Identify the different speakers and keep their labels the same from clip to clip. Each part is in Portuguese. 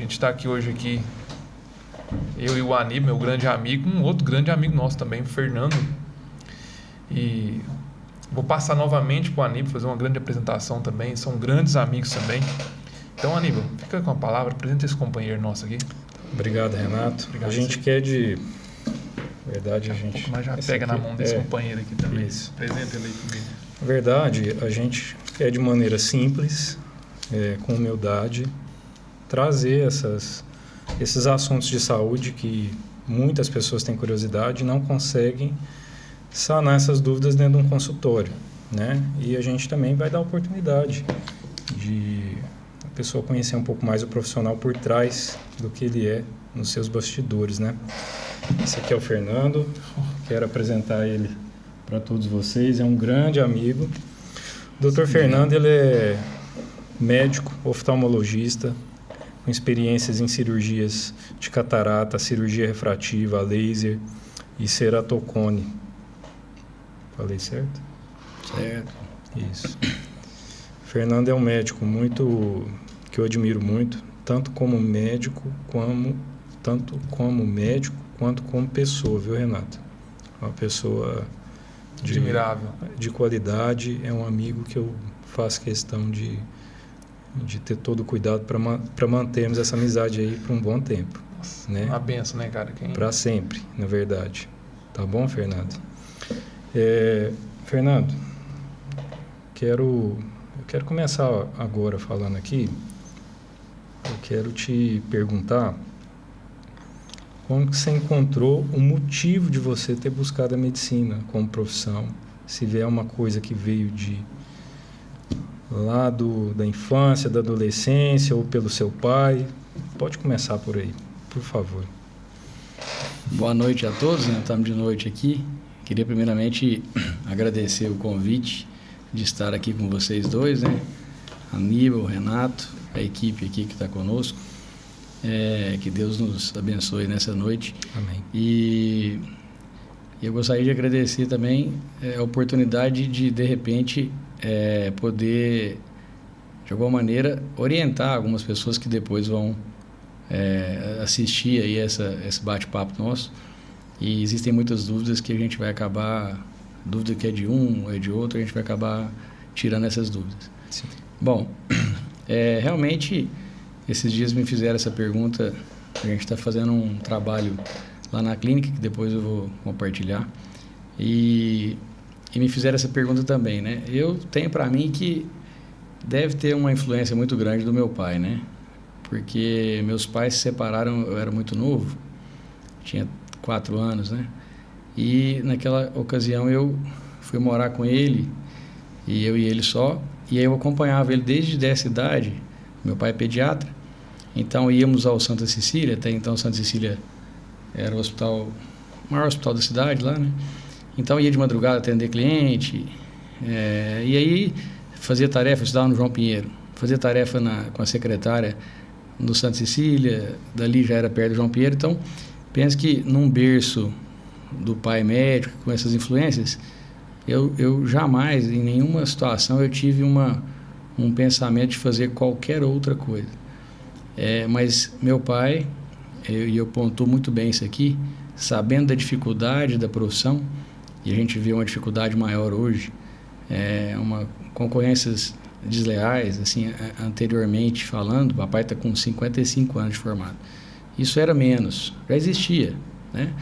Speaker 1: gente está aqui hoje aqui, eu e o Aníbal, meu grande amigo, um outro grande amigo nosso também, o Fernando. E vou passar novamente para o Aníbal fazer uma grande apresentação também, são grandes amigos também. Então, Aníbal, fica com a palavra, apresenta esse companheiro nosso aqui.
Speaker 2: Obrigado, Renato.
Speaker 1: Obrigado,
Speaker 2: a gente quer de... verdade, a gente...
Speaker 1: Um pouco mais já pega na mão desse companheiro aqui também.
Speaker 2: Isso.
Speaker 1: Apresenta ele aí comigo.
Speaker 2: Na verdade, a gente quer de maneira simples, com humildade, trazer esses assuntos de saúde que muitas pessoas têm curiosidade e não conseguem sanar essas dúvidas dentro de um consultório, né? E a gente também vai dar a oportunidade de a pessoa conhecer um pouco mais o profissional por trás do que ele é nos seus bastidores, né? Esse aqui é o Fernando, quero apresentar ele para todos vocês, é um grande amigo. O Dr. Fernando, ele é médico, oftalmologista, com experiências em cirurgias de catarata, cirurgia refrativa, laser e ceratocone. Falei certo?
Speaker 3: Certo.
Speaker 2: Isso. Fernando é um médico que eu admiro muito, tanto como médico quanto como pessoa, viu, Renato? Uma pessoa
Speaker 1: admirável,
Speaker 2: de qualidade, é um amigo que eu faço questão de ter todo o cuidado para mantermos essa amizade aí por um bom tempo.
Speaker 1: Nossa,
Speaker 2: né?
Speaker 1: Uma benção, né, cara?
Speaker 2: Para sempre, na verdade. Tá bom, Fernando? Fernando, eu quero começar agora falando aqui. Eu quero te perguntar como que você encontrou o motivo de você ter buscado a medicina como profissão. Se vier uma coisa que veio lá da infância, da adolescência ou pelo seu pai. Pode começar por aí, por favor.
Speaker 3: Boa noite a todos, né? Estamos de noite aqui. Queria primeiramente agradecer o convite de estar aqui com vocês dois, né? Aníbal, Renato, a equipe aqui que está conosco. Que Deus nos abençoe nessa noite.
Speaker 2: Amém.
Speaker 3: E eu gostaria de agradecer também a oportunidade de repente, poder, de alguma maneira, orientar algumas pessoas que depois vão assistir aí esse bate-papo nosso. E existem muitas dúvidas que a gente vai acabar, dúvida que é de um ou é de outro, a gente vai acabar tirando essas dúvidas.
Speaker 2: Sim.
Speaker 3: Bom, realmente, esses dias me fizeram essa pergunta, a gente está fazendo um trabalho lá na clínica, que depois eu vou compartilhar, e me fizeram essa pergunta também, né? Eu tenho para mim que deve ter uma influência muito grande do meu pai, né? Porque meus pais se separaram, eu era muito novo, tinha 4 anos, né? E naquela ocasião eu fui morar com ele, e eu e ele só, e aí eu acompanhava ele desde essa idade. Meu pai é pediatra, então íamos ao Santa Cecília, até então Santa Cecília era o maior hospital da cidade lá, né? Então ia de madrugada atender cliente, e aí fazia tarefa, estudava no João Pinheiro, fazia tarefa com a secretária no Santa Cecília, dali já era perto do João Pinheiro. Então penso que num berço do pai médico, com essas influências, eu jamais, em nenhuma situação, eu tive um pensamento de fazer qualquer outra coisa. Mas meu pai, eu pontuo muito bem isso aqui, sabendo da dificuldade da profissão, e a gente vê uma dificuldade maior hoje, concorrências desleais, assim, anteriormente falando, o papai está com 55 anos de formado. Isso era menos, já existia, né?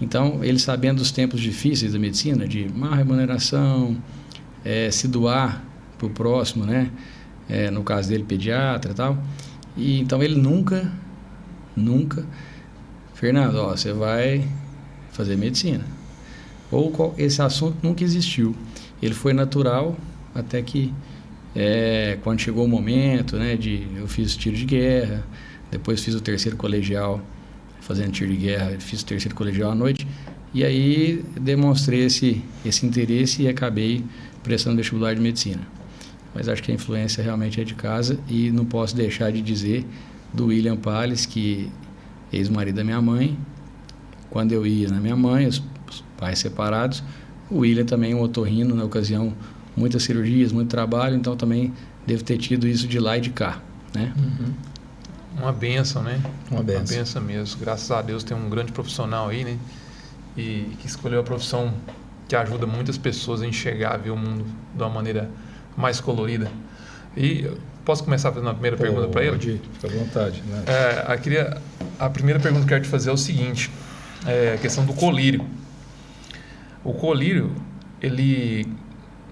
Speaker 3: Então, ele sabendo dos tempos difíceis da medicina, de má remuneração, se doar para o próximo, né? No caso dele, pediatra e tal. E então ele nunca, Fernando, você vai fazer medicina. Ou esse assunto nunca existiu. Ele foi natural até que, quando chegou o momento, né, eu fiz tiro de guerra, depois fiz o 3º colegial, fazendo tiro de guerra, fiz o 3º colegial à noite, e aí demonstrei esse interesse e acabei prestando vestibular de medicina. Mas acho que a influência realmente é de casa, e não posso deixar de dizer do William Palles, que ex-marido da minha mãe. Quando eu ia na minha mãe, os pais separados, o William também, um otorrino, na ocasião, muitas cirurgias, muito trabalho, então também devo ter tido isso de lá e de cá, né?
Speaker 1: Uhum. Uma bênção, né?
Speaker 2: Uma bênção.
Speaker 1: Uma bênção mesmo. Graças a Deus tem um grande profissional aí, né? E que escolheu a profissão que ajuda muitas pessoas a enxergar, a ver o mundo de uma maneira mais colorida. E posso começar fazendo a primeira pergunta para ele?
Speaker 2: Pode ir, fica à vontade. Né?
Speaker 1: A primeira pergunta que eu quero te fazer é o seguinte, a questão do colírio. O colírio,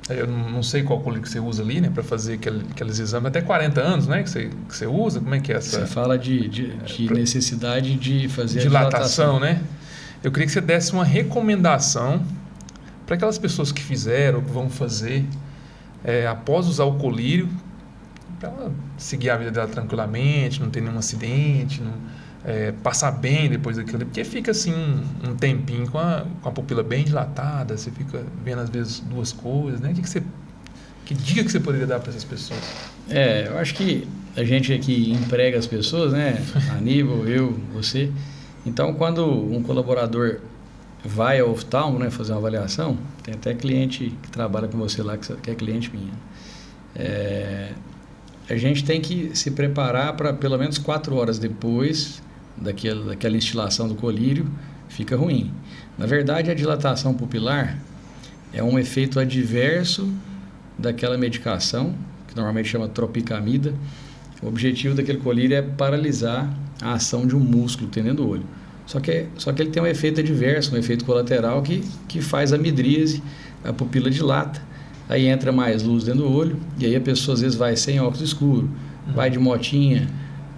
Speaker 1: eu não sei qual colírio que você usa ali, né, para fazer aqueles exames, até 40 anos, né, que você usa, como é que é essa...
Speaker 3: Você fala de necessidade de fazer
Speaker 1: dilatação, né? Eu queria que você desse uma recomendação para aquelas pessoas que fizeram, que vão fazer, após usar o colírio, para ela seguir a vida dela tranquilamente, não ter nenhum acidente, passar bem depois daquilo, porque fica assim um tempinho com a pupila bem dilatada, você fica vendo às vezes duas coisas, né? Que dica que você poderia dar para essas pessoas?
Speaker 3: Eu acho que a gente aqui emprega as pessoas, né? Aníbal, eu, você. Então, quando um colaborador vai ao oftalmo, né, fazer uma avaliação, tem até cliente que trabalha com você lá, que é cliente minha. A gente tem que se preparar para pelo menos 4 horas depois daquela instilação do colírio, fica ruim. Na verdade, a dilatação pupilar é um efeito adverso daquela medicação, que normalmente chama tropicamida. O objetivo daquele colírio é paralisar a ação de um músculo que tem dentro do olho. Só que ele tem um efeito adverso, um efeito colateral que faz a midríase, a pupila dilata, aí entra mais luz dentro do olho, e aí a pessoa às vezes vai sem óculos escuro, vai de motinha,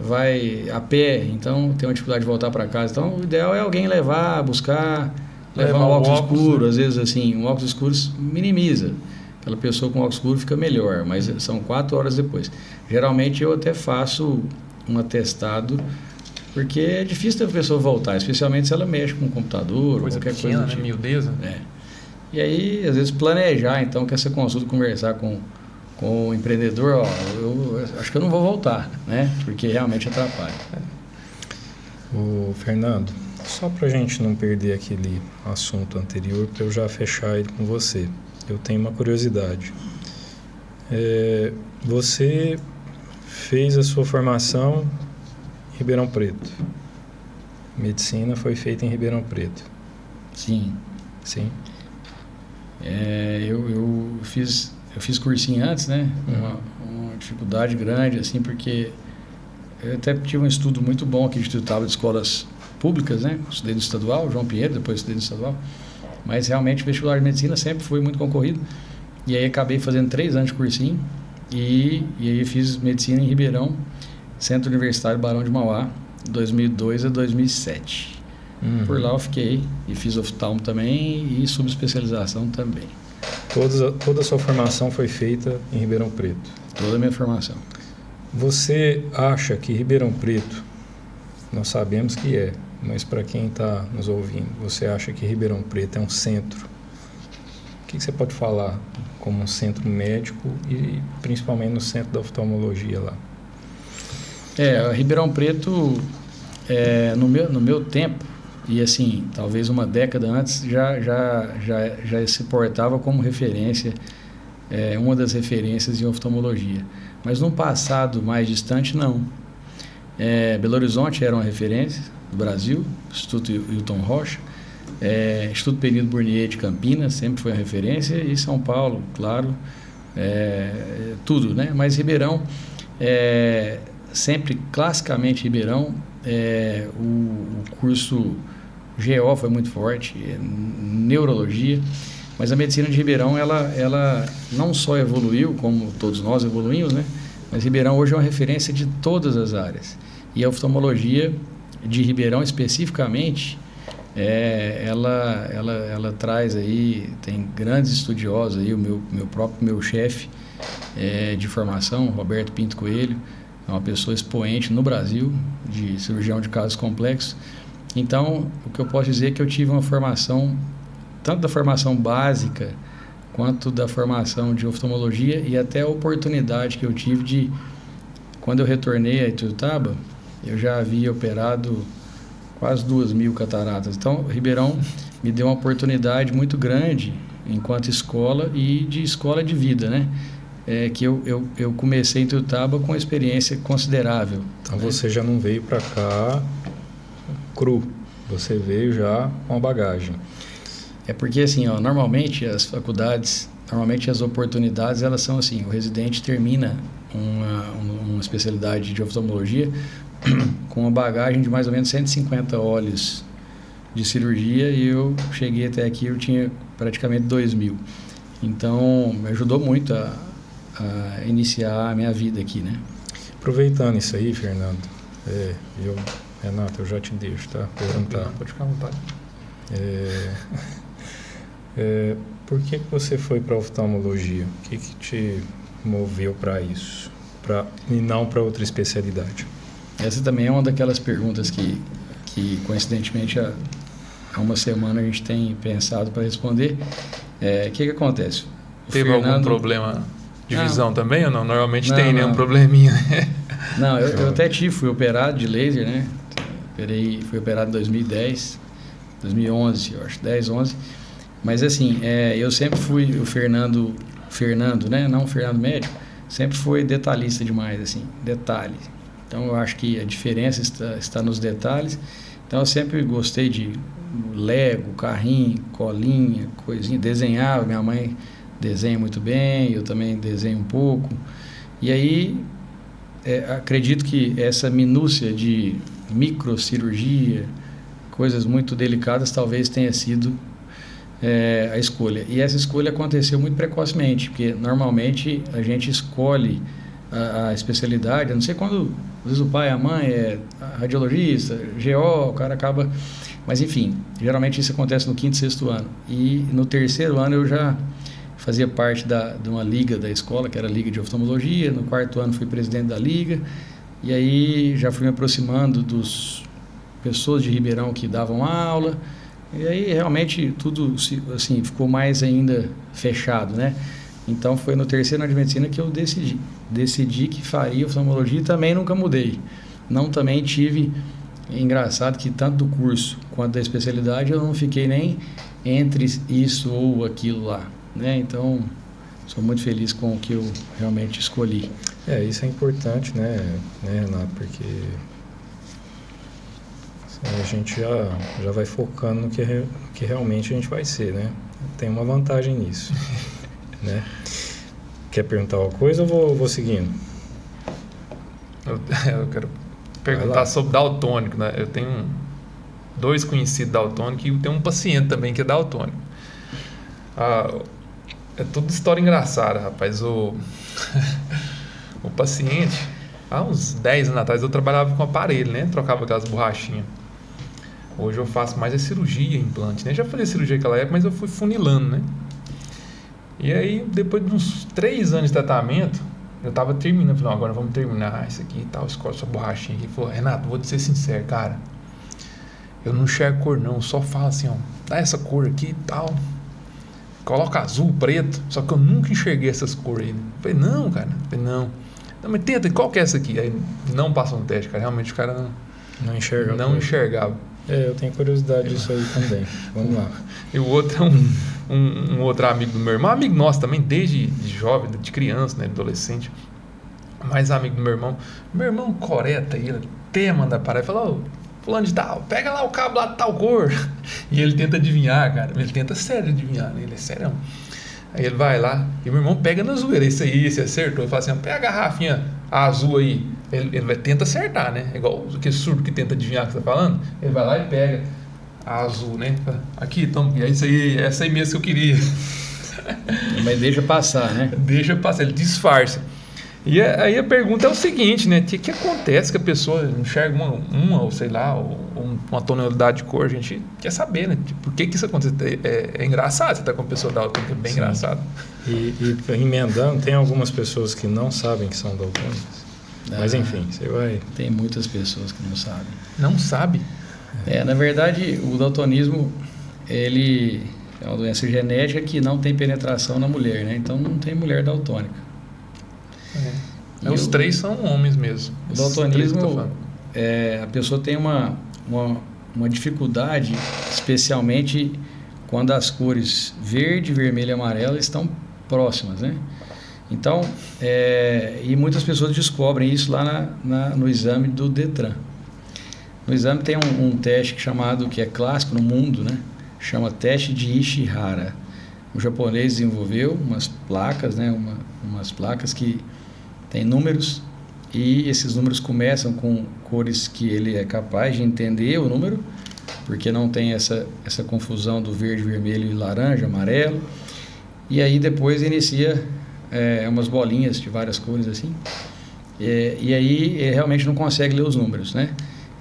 Speaker 3: vai a pé, então tem uma dificuldade de voltar para casa. Então o ideal é alguém levar um óculos escuro, né? Às vezes assim, um óculos escuro minimiza. Aquela pessoa com óculos escuro fica melhor, mas são 4 horas depois. Geralmente eu até faço um atestado, porque é difícil da pessoa voltar, especialmente se ela mexe com o computador,
Speaker 1: coisa
Speaker 3: qualquer
Speaker 1: pequena,
Speaker 3: coisa do tipo.
Speaker 1: Miudeza.
Speaker 3: E aí, às vezes, planejar, então, que essa consulta, conversar com o empreendedor, eu acho que eu não vou voltar, né? Porque realmente atrapalha.
Speaker 2: Ô, Fernando, só para a gente não perder aquele assunto anterior, para eu já fechar ele com você, eu tenho uma curiosidade. Você fez a sua formação em Ribeirão Preto. Medicina foi feita em Ribeirão Preto.
Speaker 3: Sim.
Speaker 2: Sim.
Speaker 3: Eu fiz cursinho antes, né? Uma dificuldade grande, assim, porque eu até tive um estudo muito bom aqui de Instituto de Escolas Públicas, né? Estudei no estadual, João Pinheiro, depois estudei no estadual. Mas realmente o vestibular de medicina sempre foi muito concorrido. E aí acabei fazendo 3 anos de cursinho e aí fiz medicina em Ribeirão, Centro Universitário Barão de Mauá, 2002 a 2007. Por lá eu fiquei e fiz oftalmo também e subespecialização também.
Speaker 2: Toda a sua formação foi feita em Ribeirão Preto?
Speaker 3: Toda a minha formação.
Speaker 2: Você acha que Ribeirão Preto, nós sabemos que mas para quem está nos ouvindo, você acha que Ribeirão Preto é um centro? O que você pode falar como um centro médico e principalmente no centro da oftalmologia lá?
Speaker 3: Ribeirão Preto, no meu tempo, e assim, talvez uma década antes, já se portava como referência, uma das referências em oftalmologia. Mas num passado mais distante, não. Belo Horizonte era uma referência do Brasil, Instituto Hilton Rocha, Instituto Penedo Burnier de Campinas sempre foi uma referência, e São Paulo, claro, tudo, né? Mas Ribeirão, sempre classicamente Ribeirão, o curso GO foi muito forte, neurologia, mas a medicina de Ribeirão, ela não só evoluiu, como todos nós evoluímos, né? Mas Ribeirão hoje é uma referência de todas as áreas. E a oftalmologia de Ribeirão especificamente, ela traz aí, tem grandes estudiosos aí, meu chefe de formação, Roberto Pinto Coelho, é uma pessoa expoente no Brasil de cirurgião de casos complexos. Então, o que eu posso dizer é que eu tive uma formação, tanto da formação básica, quanto da formação de oftalmologia, e até a oportunidade que eu tive de, quando eu retornei a Ituiutaba, eu já havia operado quase 2.000 cataratas. Então, Ribeirão me deu uma oportunidade muito grande enquanto escola e de escola de vida, né? que eu comecei em Ituiutaba com uma experiência considerável.
Speaker 2: Então você já não veio para cá cru, você veio já com a bagagem.
Speaker 3: É porque assim, normalmente as faculdades, normalmente as oportunidades, elas são assim, o residente termina uma especialidade de oftalmologia com uma bagagem de mais ou menos 150 olhos de cirurgia, e eu cheguei até aqui, eu tinha praticamente 2.000. Então, me ajudou muito a iniciar a minha vida aqui, né?
Speaker 2: Aproveitando isso aí, Fernando, Renato, eu já te deixo, tá? Perguntar.
Speaker 1: Pode ficar à vontade.
Speaker 2: Por que você foi para oftalmologia? O que te moveu para isso? E não para outra especialidade?
Speaker 3: Essa também é uma daquelas perguntas que coincidentemente, há uma semana a gente tem pensado para responder. O que acontece?
Speaker 1: Teve algum problema de visão também ou não? Normalmente tem, né? Um probleminha, né?
Speaker 3: Não, eu até fui operado de laser, né? Fui operado em 2010, 2011, eu acho, 10, 11. Mas assim, eu sempre fui o Fernando, né? Não o Fernando médico, sempre foi detalhista demais, assim, detalhe. Então eu acho que a diferença está nos detalhes. Então eu sempre gostei de Lego, carrinho, colinha, coisinha, desenhava. Minha mãe desenha muito bem, eu também desenho um pouco. E aí acredito que essa minúcia de microcirurgia, coisas muito delicadas, talvez tenha sido a escolha. E essa escolha aconteceu muito precocemente, porque normalmente a gente escolhe a especialidade, a não sei quando, às vezes o pai, a mãe é radiologista, GO, o cara acaba... Mas enfim, geralmente isso acontece no 5º, 6º ano. E no 3º ano eu já fazia parte de uma liga da escola, que era a Liga de Oftalmologia. No 4º ano fui presidente da liga. E aí já fui me aproximando dos pessoas de Ribeirão que davam aula. E aí realmente tudo assim, ficou mais ainda fechado, né? Então foi no 3º ano de medicina que eu decidi que faria oftalmologia, e também nunca mudei. Não também tive... Engraçado que tanto do curso quanto da especialidade eu não fiquei nem entre isso ou aquilo lá, né? Então, sou muito feliz com o que eu realmente escolhi.
Speaker 2: Isso é importante, né, Renato? Porque a gente já vai focando no que realmente a gente vai ser, né? Tem uma vantagem nisso, né? Quer perguntar alguma coisa ou vou seguindo?
Speaker 1: Eu quero perguntar sobre daltônico, né? Eu tenho 2 conhecidos daltônicos e tenho um paciente também que é daltônico. É tudo história engraçada, rapaz. O paciente, há uns 10 anos atrás eu trabalhava com aparelho, né? Trocava aquelas borrachinhas. Hoje eu faço mais cirurgia, implante, né? Já fazia cirurgia naquela época, mas eu fui funilando, né? E aí, depois de uns 3 anos de tratamento, eu tava terminando, falei, agora vamos terminar isso aqui e tal, escolhe sua borrachinha aqui. Ele falou, Renato, vou te ser sincero, cara, eu não enxergo cor não, só falo assim, ó, dá essa cor aqui e tal, coloca azul, preto, só que eu nunca enxerguei essas cores aí. Eu falei, não, cara, não, mas tenta, qual que é essa aqui? Aí não passou no teste, cara, realmente o cara não enxergava.
Speaker 2: Eu tenho curiosidade disso aí também, vamos lá.
Speaker 1: E o outro é um outro amigo do meu irmão, amigo nosso também, desde jovem, de criança, né, adolescente, mais amigo do meu irmão coreta ele, até manda parar e fala, ô, fulano de tal, pega lá o cabo lá de tal cor, e ele tenta adivinhar, cara, ele tenta sério adivinhar, né? Ele é sério. Aí ele vai lá, e meu irmão pega na zoeira, isso aí, você acertou, ele fala assim, pega a garrafinha azul aí, ele tenta acertar, né, igual aquele surdo que tenta adivinhar o que você tá falando, ele vai lá e pega a azul, né? Aqui, então, é isso aí, essa aí mesmo que eu queria.
Speaker 3: Mas deixa passar, né?
Speaker 1: Deixa passar, ele disfarça. E aí a pergunta é o seguinte, né? O que acontece que a pessoa enxerga uma ou sei lá, ou uma tonalidade de cor? A gente quer saber, né? Por que isso acontece? É engraçado você estar com uma pessoa daltônica, é bem
Speaker 2: Sim.
Speaker 1: engraçado.
Speaker 2: E emendando, tem algumas pessoas que não sabem que são daltônicas. Mas enfim, você vai...
Speaker 3: Tem muitas pessoas que não sabem.
Speaker 1: Não sabe?
Speaker 3: Na verdade, o daltonismo, ele é uma doença genética que não tem penetração na mulher, né? Então não tem mulher daltônica.
Speaker 1: Os 3 são homens mesmo.
Speaker 3: O daltonismo, a pessoa tem uma dificuldade, especialmente quando as cores verde, vermelho e amarelo estão próximas, né? Então, e muitas pessoas descobrem isso lá no exame do Detran. No exame tem um teste que é clássico no mundo, né? Chama teste de Ishihara. O japonês desenvolveu umas placas, né? Umas placas que tem números, e esses números começam com cores que ele é capaz de entender o número, porque não tem essa confusão do verde, vermelho e laranja, amarelo. E aí depois inicia umas bolinhas de várias cores assim. E aí ele realmente não consegue ler os números, né?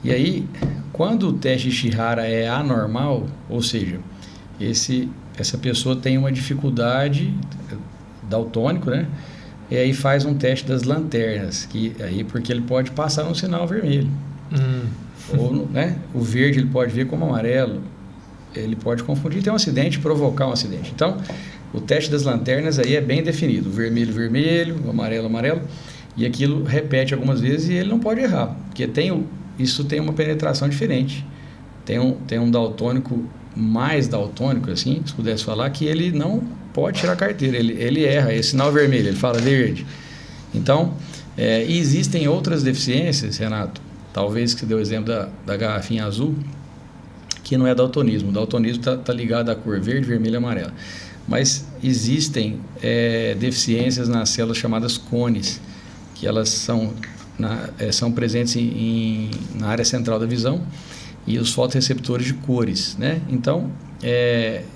Speaker 3: E aí, quando o teste de Ishihara é anormal, ou seja, essa pessoa tem uma dificuldade daltônico, né? E aí faz um teste das lanternas, porque ele pode passar um sinal vermelho. Ou, né, o verde ele pode ver como amarelo, ele pode confundir, ter um acidente, provocar um acidente. Então, o teste das lanternas aí é bem definido, vermelho, vermelho, amarelo, amarelo, e aquilo repete algumas vezes e ele não pode errar, porque isso tem uma penetração diferente. Tem um daltônico mais daltônico, assim, se pudesse falar, que ele não pode tirar a carteira, ele erra, é sinal vermelho, ele fala verde. Então, e existem outras deficiências, Renato, talvez que você deu o exemplo da garrafinha azul, que não é daltonismo. O daltonismo está ligado à cor verde, vermelho e amarela. Mas existem deficiências nas células chamadas cones, que elas são presentes na área central da visão, e os fotorreceptores de cores, né? Então,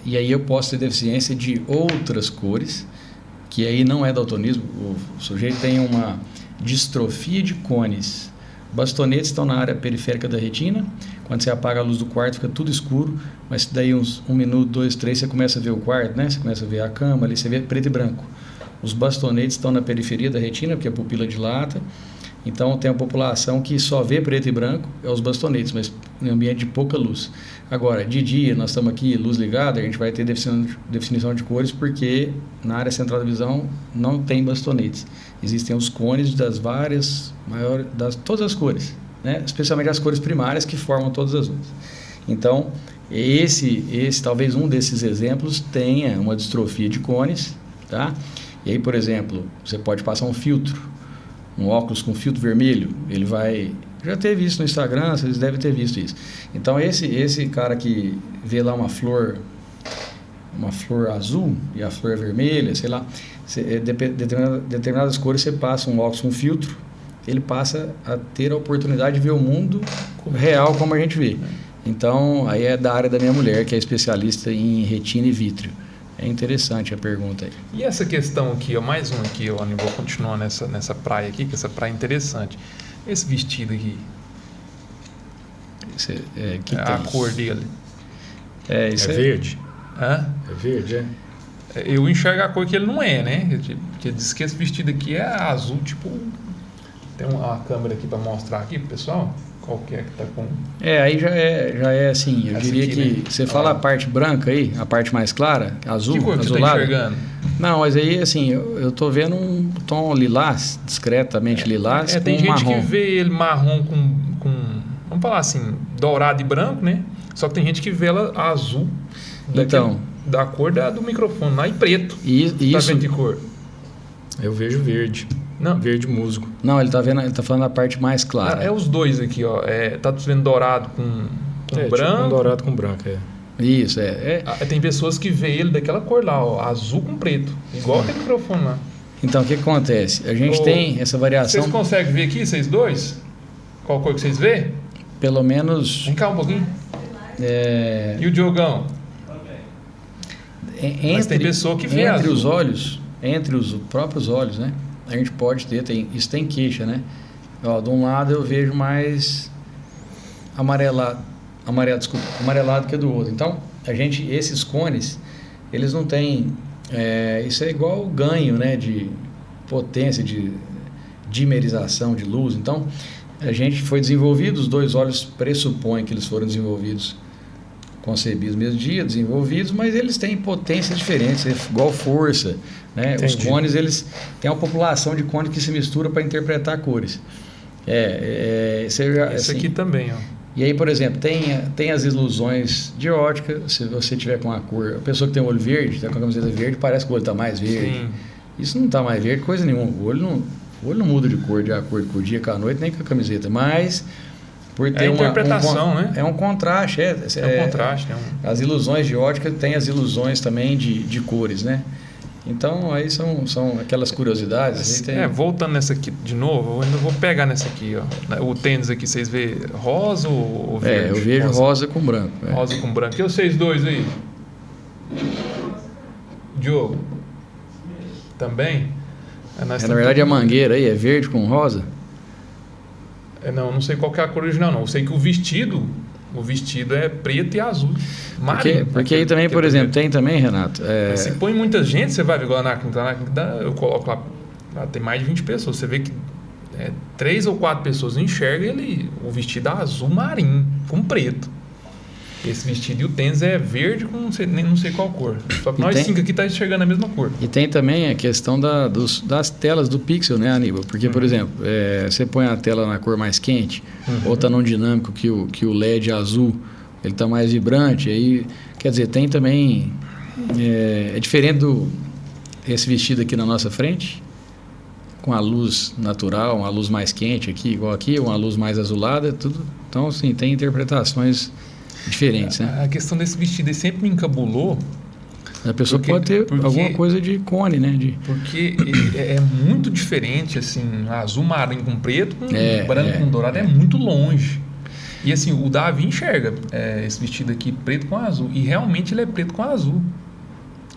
Speaker 3: e aí eu posso ter deficiência de outras cores, que aí não é daltonismo. O sujeito tem uma distrofia de cones. Bastonetes estão na área periférica da retina. Quando você apaga a luz do quarto, fica tudo escuro, mas daí uns 1 minuto, 2, 3, você começa a ver o quarto, né? Você começa a ver a cama ali, você vê preto e branco. Os bastonetes estão na periferia da retina, porque a pupila dilata. Então, tem a população que só vê preto e branco, é os bastonetes, mas em ambiente de pouca luz. Agora, de dia, nós estamos aqui, luz ligada, a gente vai ter definição de cores, porque na área central da visão não tem bastonetes. Existem os cones das todas as cores, né? Especialmente as cores primárias que formam todas as outras. Então, talvez um desses exemplos tenha uma distrofia de cones, tá? E aí, por exemplo, você pode passar um filtro, um óculos com filtro vermelho, ele vai... Já teve isso no Instagram, vocês devem ter visto isso. Então, esse cara que vê lá uma flor azul e a flor é vermelha, sei lá, determinadas cores você passa um óculos com filtro, ele passa a ter a oportunidade de ver o mundo real como a gente vê. Então, aí é da área da minha mulher, que é especialista em retina e vítreo. É interessante a pergunta aí.
Speaker 1: E essa questão aqui, mais uma aqui, eu vou continuar nessa praia aqui, que essa praia é interessante. Esse vestido aqui. A cor dele.
Speaker 2: Isso é verde.
Speaker 1: Hã?
Speaker 2: É verde, é?
Speaker 1: Eu enxergo a cor que ele não é, né? Porque diz que esse vestido aqui é azul, tipo... Tem uma câmera aqui para mostrar aqui pro pessoal. Qual que é que tá com...
Speaker 3: aí já é assim, eu
Speaker 1: essa
Speaker 3: diria
Speaker 1: aqui,
Speaker 3: que...
Speaker 1: né?
Speaker 3: Você fala a parte branca aí, a parte mais clara, azul,
Speaker 1: que cor que
Speaker 3: azulada.
Speaker 1: você tá enxergando?
Speaker 3: Não, mas aí assim, eu tô vendo um tom lilás, discretamente lilás, com
Speaker 1: tem gente
Speaker 3: marrom.
Speaker 1: que vê ele marrom com... Vamos falar assim, dourado e branco, né? Só que tem gente que vê ela azul.
Speaker 3: Então...
Speaker 1: Da cor do microfone lá e preto.
Speaker 3: Isso...
Speaker 1: Tá vendo que cor?
Speaker 2: Eu vejo verde.
Speaker 1: Não.
Speaker 2: Verde musgo.
Speaker 3: Não, ele tá falando da parte mais clara.
Speaker 1: É os dois aqui, ó. Tá vendo dourado com branco.
Speaker 2: Tipo um dourado com branco,
Speaker 3: Isso,
Speaker 1: Tem pessoas que vê ele daquela cor lá, ó, azul com preto. Igual aquele microfone lá.
Speaker 3: Então, o que acontece? A gente tem essa variação...
Speaker 1: Vocês conseguem ver aqui, vocês dois? Qual cor que vocês vê?
Speaker 3: Pelo menos...
Speaker 1: Vem cá um pouquinho. E o Diogão? Mas tem pessoa que vê
Speaker 3: entre
Speaker 1: azul.
Speaker 3: os olhos, entre os próprios olhos, né? A gente pode ter, isso tem queixa, né? Ó, de um lado eu vejo mais amarelado que do outro. Então, esses cones, eles não têm... isso é igual o ganho, né? De potência, de dimerização de luz. Então, a gente foi desenvolvido, os dois olhos pressupõem que eles foram desenvolvidos, concebidos no mesmo dia, desenvolvidos, mas eles têm potências diferentes, igual força, né? Os cones, eles têm uma população de cones que se mistura para interpretar cores.
Speaker 1: Esse
Speaker 3: assim,
Speaker 1: aqui também, ó.
Speaker 3: E aí, por exemplo, tem as ilusões de ótica. Se você tiver com a cor, a pessoa que tem o olho verde, tá com a camiseta verde, parece que o olho está mais verde.
Speaker 1: Sim.
Speaker 3: Isso não está mais verde, coisa nenhuma. O olho não muda de cor de acordo com o dia, com a noite, nem com a camiseta. Mas, por ter
Speaker 1: interpretação, né?
Speaker 3: É um contraste.
Speaker 1: É um contraste.
Speaker 3: As ilusões de ótica têm as ilusões também de cores, né? Então, aí são aquelas curiosidades.
Speaker 1: Voltando nessa aqui de novo, eu ainda vou pegar nessa aqui, ó. O tênis aqui, vocês veem rosa ou verde?
Speaker 3: Eu vejo rosa com branco.
Speaker 1: Rosa com branco. E vocês dois aí? Diogo? Também?
Speaker 3: Na verdade, a mangueira aí é verde com rosa?
Speaker 1: Não sei qual que é a cor original, não. Eu sei que o vestido é preto e azul.
Speaker 3: Porque aí também, por exemplo, tem também, Renato...
Speaker 1: Se põe muita gente, você vai ver igual na clínica, eu coloco lá tem mais de 20 pessoas. Você vê que 3 ou 4 pessoas enxergam o vestido azul marinho, com preto. Esse vestido e o tênis é verde com não sei qual cor. Só que nós 5 aqui tá enxergando a mesma cor.
Speaker 3: E tem também a questão das telas do pixel, né, Aníbal? Porque, por exemplo, você põe a tela na cor mais quente, ou tá num dinâmico que o LED azul ele tá mais vibrante. Aí, quer dizer, tem também... É diferente esse vestido aqui na nossa frente, com a luz natural, uma luz mais quente aqui, igual aqui, uma luz mais azulada, tudo. Então, assim, tem interpretações diferentes, né?
Speaker 1: A questão desse vestido sempre me encabulou.
Speaker 3: A pessoa pode ter alguma coisa de cone, né?
Speaker 1: Porque é muito diferente, assim, azul marinho com preto, com branco com dourado, é muito longe. E assim, o Davi enxerga esse vestido aqui preto com azul, e realmente ele é preto com azul.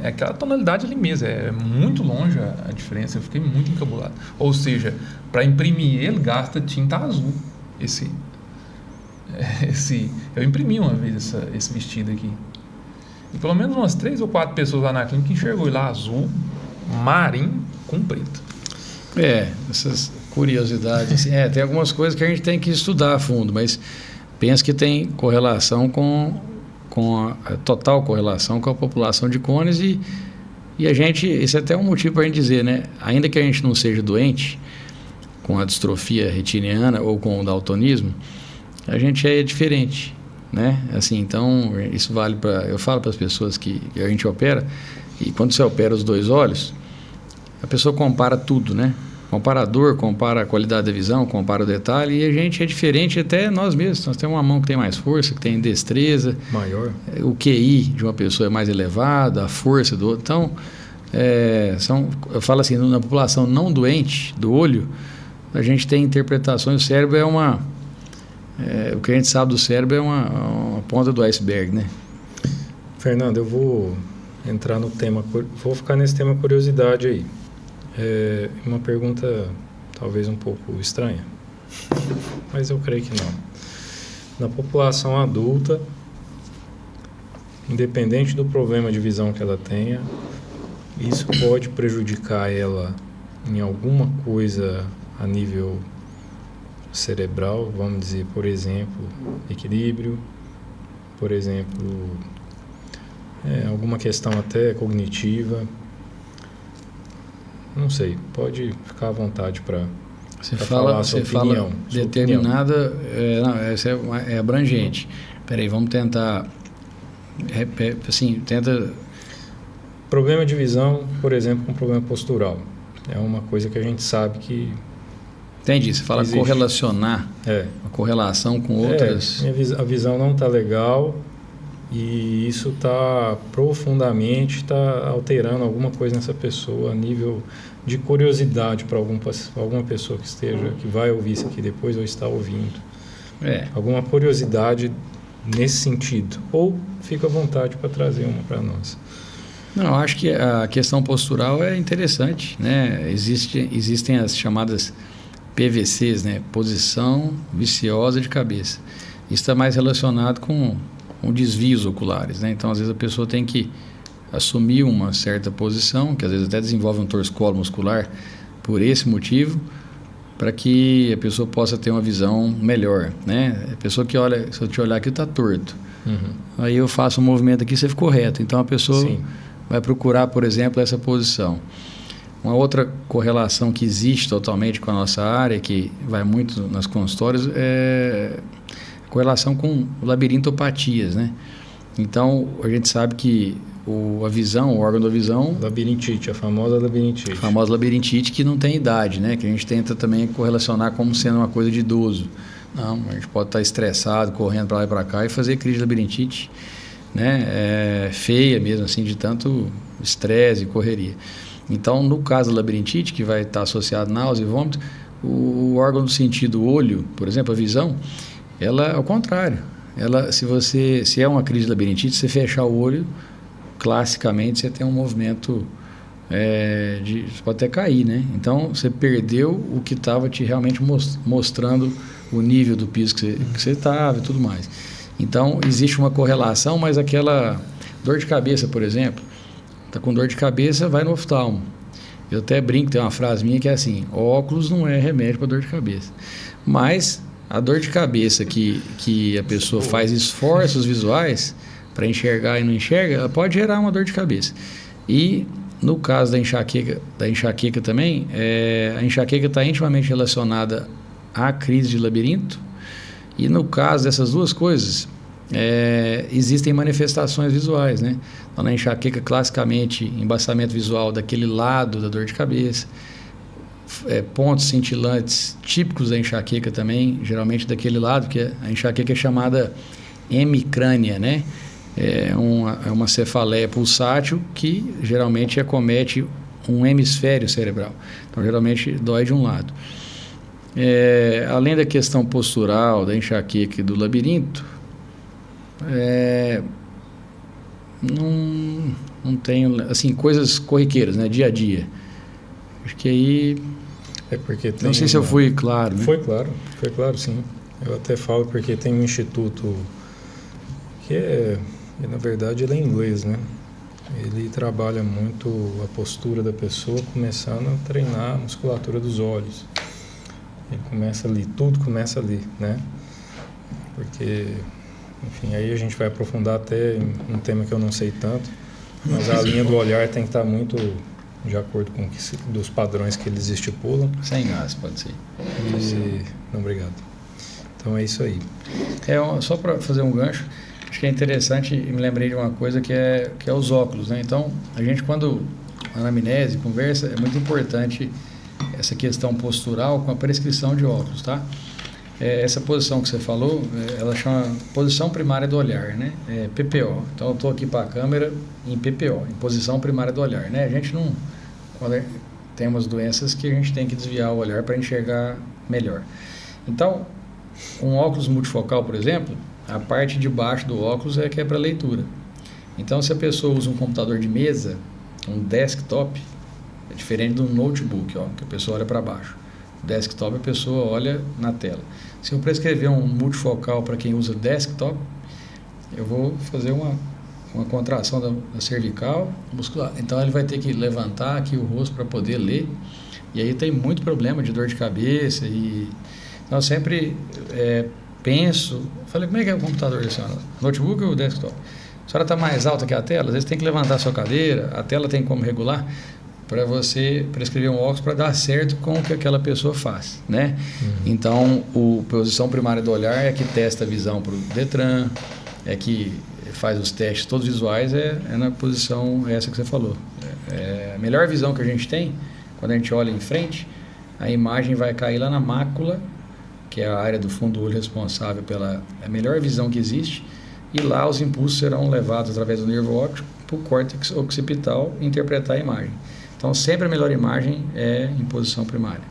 Speaker 1: É aquela tonalidade ali mesmo, é muito longe a diferença, eu fiquei muito encabulado. Ou seja, para imprimir ele, gasta tinta azul. Eu imprimi uma vez esse vestido aqui. E pelo menos umas 3 ou 4 pessoas lá na clínica enxergou ele lá azul, marinho com preto.
Speaker 3: Essas curiosidades. Assim, tem algumas coisas que a gente tem que estudar a fundo, mas penso que tem correlação com a total correlação com a população de cones e a gente, esse é até um motivo para a gente dizer, né? Ainda que a gente não seja doente com a distrofia retiniana ou com o daltonismo, a gente é diferente, né? Assim, então, isso vale para... Eu falo para as pessoas que a gente opera, e quando você opera os 2 olhos, a pessoa compara tudo, né? Compara a dor, compara a qualidade da visão, compara o detalhe, e a gente é diferente até nós mesmos. Nós temos uma mão que tem mais força, que tem destreza.
Speaker 2: Maior.
Speaker 3: O QI de uma pessoa é mais elevado, a força do outro. Então, eu falo assim, na população não doente do olho, a gente tem interpretações, o cérebro o que a gente sabe do cérebro é uma ponta do iceberg, né?
Speaker 2: Fernando, eu vou entrar no tema, vou ficar nesse tema curiosidade aí. Uma pergunta talvez um pouco estranha, mas eu creio que não. Na população adulta, independente do problema de visão que ela tenha, isso pode prejudicar ela em alguma coisa a nível cerebral, vamos dizer, por exemplo, equilíbrio, por exemplo, alguma questão até cognitiva. Não sei, pode ficar à vontade para falar a sua opinião.
Speaker 3: Fala determinada, essa é abrangente. Peraí, vamos tentar,
Speaker 2: Problema de visão, por exemplo, com problema postural. É uma coisa que a gente sabe que...
Speaker 3: Entendi, você fala existe. Correlacionar, a correlação com outras...
Speaker 2: A visão não está legal e isso está profundamente alterando alguma coisa nessa pessoa a nível de curiosidade para alguma pessoa que vai ouvir isso aqui depois ou está ouvindo. Alguma curiosidade nesse sentido. Ou fica à vontade para trazer uma para nós.
Speaker 3: Não, eu acho que a questão postural é interessante, né? Existem as chamadas PVCs, né? Posição viciosa de cabeça. Isso está mais relacionado com desvios oculares, né? Então, às vezes, a pessoa tem que assumir uma certa posição, que às vezes até desenvolve um torcicolo muscular por esse motivo, para que a pessoa possa ter uma visão melhor, né? A pessoa que olha, se eu te olhar aqui, está torto. Aí eu faço um movimento aqui, você ficou reto. Então, a pessoa vai procurar, por exemplo, essa posição. Uma outra correlação que existe totalmente com a nossa área, que vai muito nas consultórios, é correlação com labirintopatias, né? Então, a gente sabe que a visão, o órgão da visão...
Speaker 2: Labirintite, a famosa labirintite.
Speaker 3: A famosa labirintite que não tem idade, né? Que a gente tenta também correlacionar como sendo uma coisa de idoso. Não, a gente pode estar estressado, correndo para lá e para cá e fazer crise de labirintite, né? Feia mesmo, assim, de tanto estresse e correria. Então, no caso da labirintite, que vai estar associado a náusea e vômito, o órgão do sentido olho, por exemplo, a visão, ela é ao contrário. Se é uma crise de labirintite, você fechar o olho, classicamente você tem um movimento você pode até cair, né? Então você perdeu o que estava te realmente mostrando o nível do piso que você estava e tudo mais. Então existe uma correlação, mas aquela dor de cabeça, por exemplo, tá com dor de cabeça, vai no oftalmo. Eu até brinco, tem uma frase minha que é assim: óculos não é remédio para dor de cabeça. Mas a dor de cabeça que a pessoa faz esforços visuais para enxergar e não enxerga, ela pode gerar uma dor de cabeça. E no caso da enxaqueca também, a enxaqueca está intimamente relacionada à crise de labirinto. E no caso dessas duas coisas, existem manifestações visuais, né? Então, na enxaqueca, classicamente, embaçamento visual daquele lado da dor de cabeça, pontos cintilantes típicos da enxaqueca também, geralmente daquele lado, que a enxaqueca é chamada hemicrânia, né? É uma cefaleia pulsátil que geralmente acomete um hemisfério cerebral. Então, geralmente dói de um lado. Além da questão postural, da enxaqueca e do labirinto, não tenho, assim, coisas corriqueiras, né, dia a dia. Acho que aí...
Speaker 2: porque
Speaker 3: não sei se eu fui claro, né?
Speaker 2: Foi claro, sim. Eu até falo porque tem um instituto que na verdade ele é inglês, né? Ele trabalha muito a postura da pessoa, começando a treinar a musculatura dos olhos. Ele começa ali, tudo começa ali, né? Porque, enfim, aí a gente vai aprofundar até em um tema que eu não sei tanto, mas a linha do olhar tem que estar muito de acordo com dos padrões que eles estipulam.
Speaker 3: Sem gás, pode ser.
Speaker 2: Não, obrigado. Então é isso aí.
Speaker 3: Só para fazer um gancho, acho que é interessante, e me lembrei de uma coisa que é os óculos, né? Então, a gente quando anamnese, conversa, é muito importante essa questão postural com a prescrição de óculos, tá? Essa posição que você falou, ela chama posição primária do olhar, né? PPO. Então, eu estou aqui para a câmera em PPO, em posição primária do olhar, né? A gente não... tem umas doenças que a gente tem que desviar o olhar para enxergar melhor. Então, um óculos multifocal, por exemplo, a parte de baixo do óculos é que é para leitura. Então, se a pessoa usa um computador de mesa, um desktop, é diferente do notebook, que a pessoa olha para baixo. O desktop, a pessoa olha na tela. Se eu prescrever um multifocal para quem usa desktop, eu vou fazer uma contração da cervical muscular. Então, ele vai ter que levantar aqui o rosto para poder ler. E aí tem muito problema de dor de cabeça. Então, eu sempre penso... Falei, como é que é o computador da senhora? Notebook ou desktop? A senhora está mais alta que a tela? Às vezes tem que levantar a sua cadeira. A tela tem como regular para você prescrever um óculos para dar certo com o que aquela pessoa faz, né? Então, a posição primária do olhar é que testa a visão para o Detran, é que faz os testes todos visuais, na posição essa que você falou. A melhor visão que a gente tem, quando a gente olha em frente, a imagem vai cair lá na mácula, que é a área do fundo do olho responsável pela melhor visão que existe, e lá os impulsos serão levados através do nervo óptico para o córtex occipital interpretar a imagem. Então, sempre a melhor imagem é em posição primária.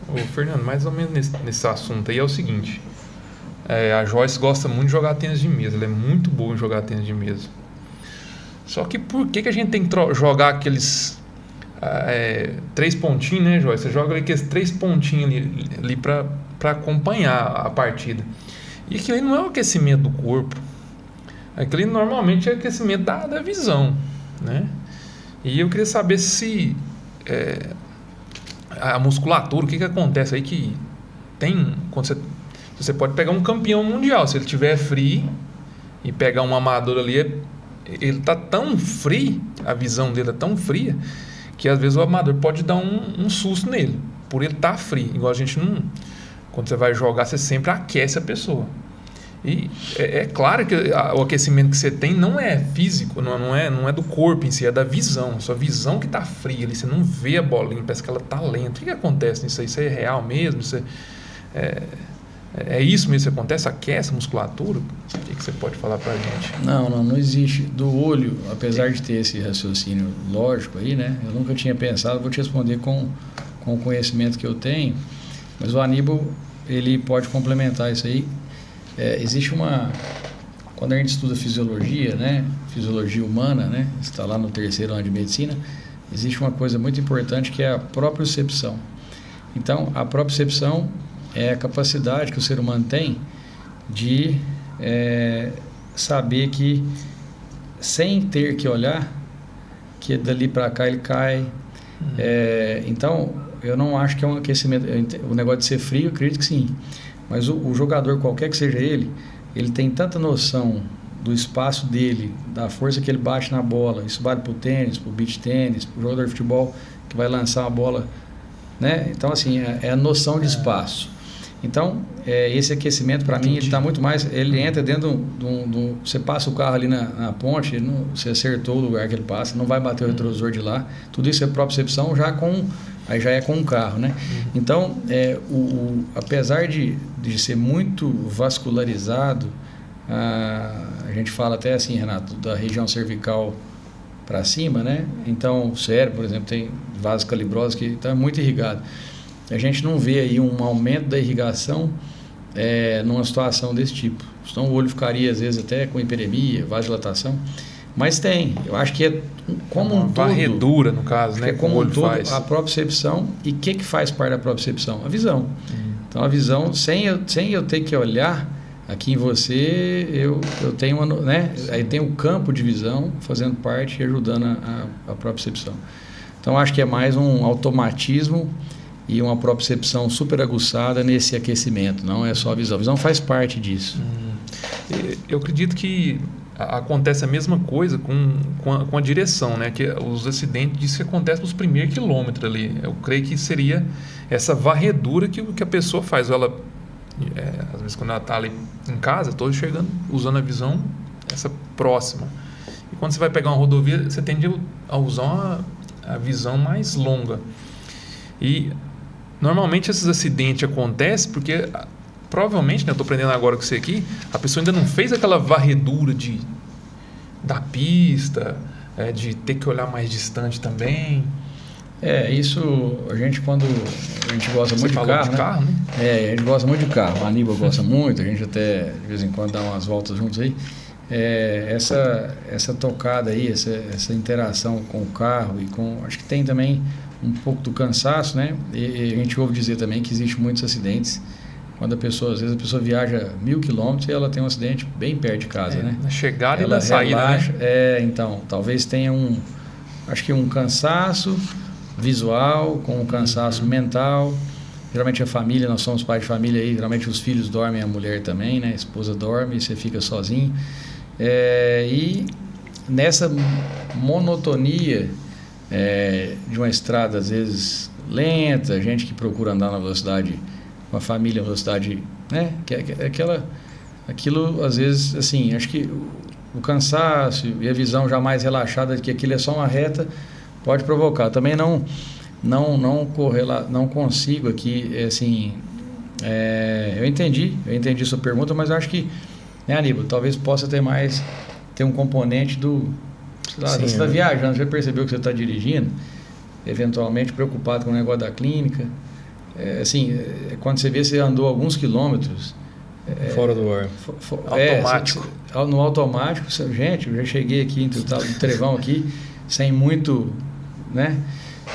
Speaker 1: Ô, Fernando, mais ou menos nesse assunto aí é o seguinte. A Joyce gosta muito de jogar tênis de mesa. Ela é muito boa em jogar tênis de mesa. Só que por que a gente tem que jogar aqueles 3 pontinhos, né, Joyce? Você joga aqueles 3 pontinhos ali para acompanhar a partida. E aquilo aí não é o aquecimento do corpo. Aquilo aí normalmente é o aquecimento da visão, né? E eu queria saber se a musculatura, o que acontece aí que tem... Você pode pegar um campeão mundial, se ele tiver free e pegar um amador ali, ele tá tão free, a visão dele é tão fria, que às vezes o amador pode dar um susto nele, por ele estar free. Igual a gente não... Quando você vai jogar, você sempre aquece a pessoa. E é claro que o aquecimento que você tem não é físico, não é do corpo em si, é da visão. Sua visão que está fria ali, você não vê a bolinha, parece que ela está lenta. O que acontece nisso aí? Isso é real mesmo? É isso mesmo que acontece? Aquece a musculatura? O que você pode falar para a gente?
Speaker 3: Não existe. Do olho, apesar de ter esse raciocínio lógico aí, né? Eu nunca tinha pensado, vou te responder com o conhecimento que eu tenho, mas o Aníbal, ele pode complementar isso aí. Existe quando a gente estuda fisiologia, né? Fisiologia humana, né? Está lá no 3º ano de medicina, existe uma coisa muito importante que é a propriocepção. Então, a propriocepção é a capacidade que o ser humano tem de saber que, sem ter que olhar, que dali para cá ele cai. Então, eu não acho que é um aquecimento. O negócio de ser frio, eu acredito que sim. Mas o jogador, qualquer que seja ele tem tanta noção do espaço dele, da força que ele bate na bola. Isso vale para o tênis, para o beach tênis, para o jogador de futebol que vai lançar uma bola, né? Então, assim, é a noção de espaço. Então, esse aquecimento, para mim, ele está muito mais... Ele entra dentro do... Você passa o carro ali na ponte, você acertou o lugar que ele passa, não vai bater o retrovisor de lá. Tudo isso é propriocepção aí já é com o carro, né? Então, apesar de ser muito vascularizado, a gente fala até assim, Renato, da região cervical para cima, né? Então, o cérebro, por exemplo, tem vasos calibrosos que está muito irrigado. A gente não vê aí um aumento da irrigação numa situação desse tipo. Então, o olho ficaria, às vezes, até com hiperemia, vasodilatação. Mas tem. Eu acho que é como um todo...
Speaker 1: varredura, no caso, né?
Speaker 3: Como
Speaker 1: o olho
Speaker 3: um todo,
Speaker 1: faz.
Speaker 3: a propriocepção. E o que faz parte da propriocepção? A visão. Então, a visão, sem eu ter que olhar aqui em você, eu tenho uma... Né? Aí tem o campo de visão fazendo parte e ajudando a propriocepção. Então, acho que é mais um automatismo e uma propriocepção super aguçada nesse aquecimento. Não é só a visão. A visão faz parte disso.
Speaker 1: Eu acredito que acontece a mesma coisa com a direção, né? Que os acidentes disso que acontece nos primeiros quilômetros ali. Eu creio que seria essa varredura que a pessoa faz. Ela, às vezes, quando ela está ali em casa, estou enxergando, usando a visão essa próxima. E quando você vai pegar uma rodovia, você tende a usar a visão mais longa. E normalmente esses acidentes acontecem porque provavelmente, né, eu estou aprendendo agora com você aqui, a pessoa ainda não fez aquela varredura da pista, de ter que olhar mais distante também.
Speaker 3: Isso a gente quando a gente gosta muito de carro, né? A gente gosta muito de carro, a Aníbal gosta muito, a gente até de vez em quando dá umas voltas juntos aí. Essa tocada aí, essa interação com o carro e acho que tem também um pouco do cansaço, né? E a gente ouve dizer também que existem muitos acidentes quando às vezes a pessoa viaja 1.000 quilômetros e ela tem um acidente bem perto de casa, né?
Speaker 1: Na chegada e na saída, relaxa,
Speaker 3: né? Então, talvez tenha acho que um cansaço visual com um cansaço mental. Geralmente a família, nós somos pais de família aí, geralmente os filhos dormem, a mulher também, né? A esposa dorme e você fica sozinho. E nessa monotonia de uma estrada às vezes lenta, gente que procura andar na velocidade, com a família, na velocidade, né? Aquilo às vezes, assim, acho que o cansaço e a visão já mais relaxada de que aquilo é só uma reta pode provocar. Também não consigo aqui, assim, eu entendi sua pergunta, mas eu acho que, né, Aníbal, talvez possa ter um componente você está viajando, já percebeu que você está dirigindo, eventualmente preocupado com o negócio da clínica, quando você vê, você andou alguns quilômetros
Speaker 2: fora do ar,
Speaker 1: automático,
Speaker 3: no automático, gente, eu já cheguei aqui entre o tal do Trevão aqui sem muito, né?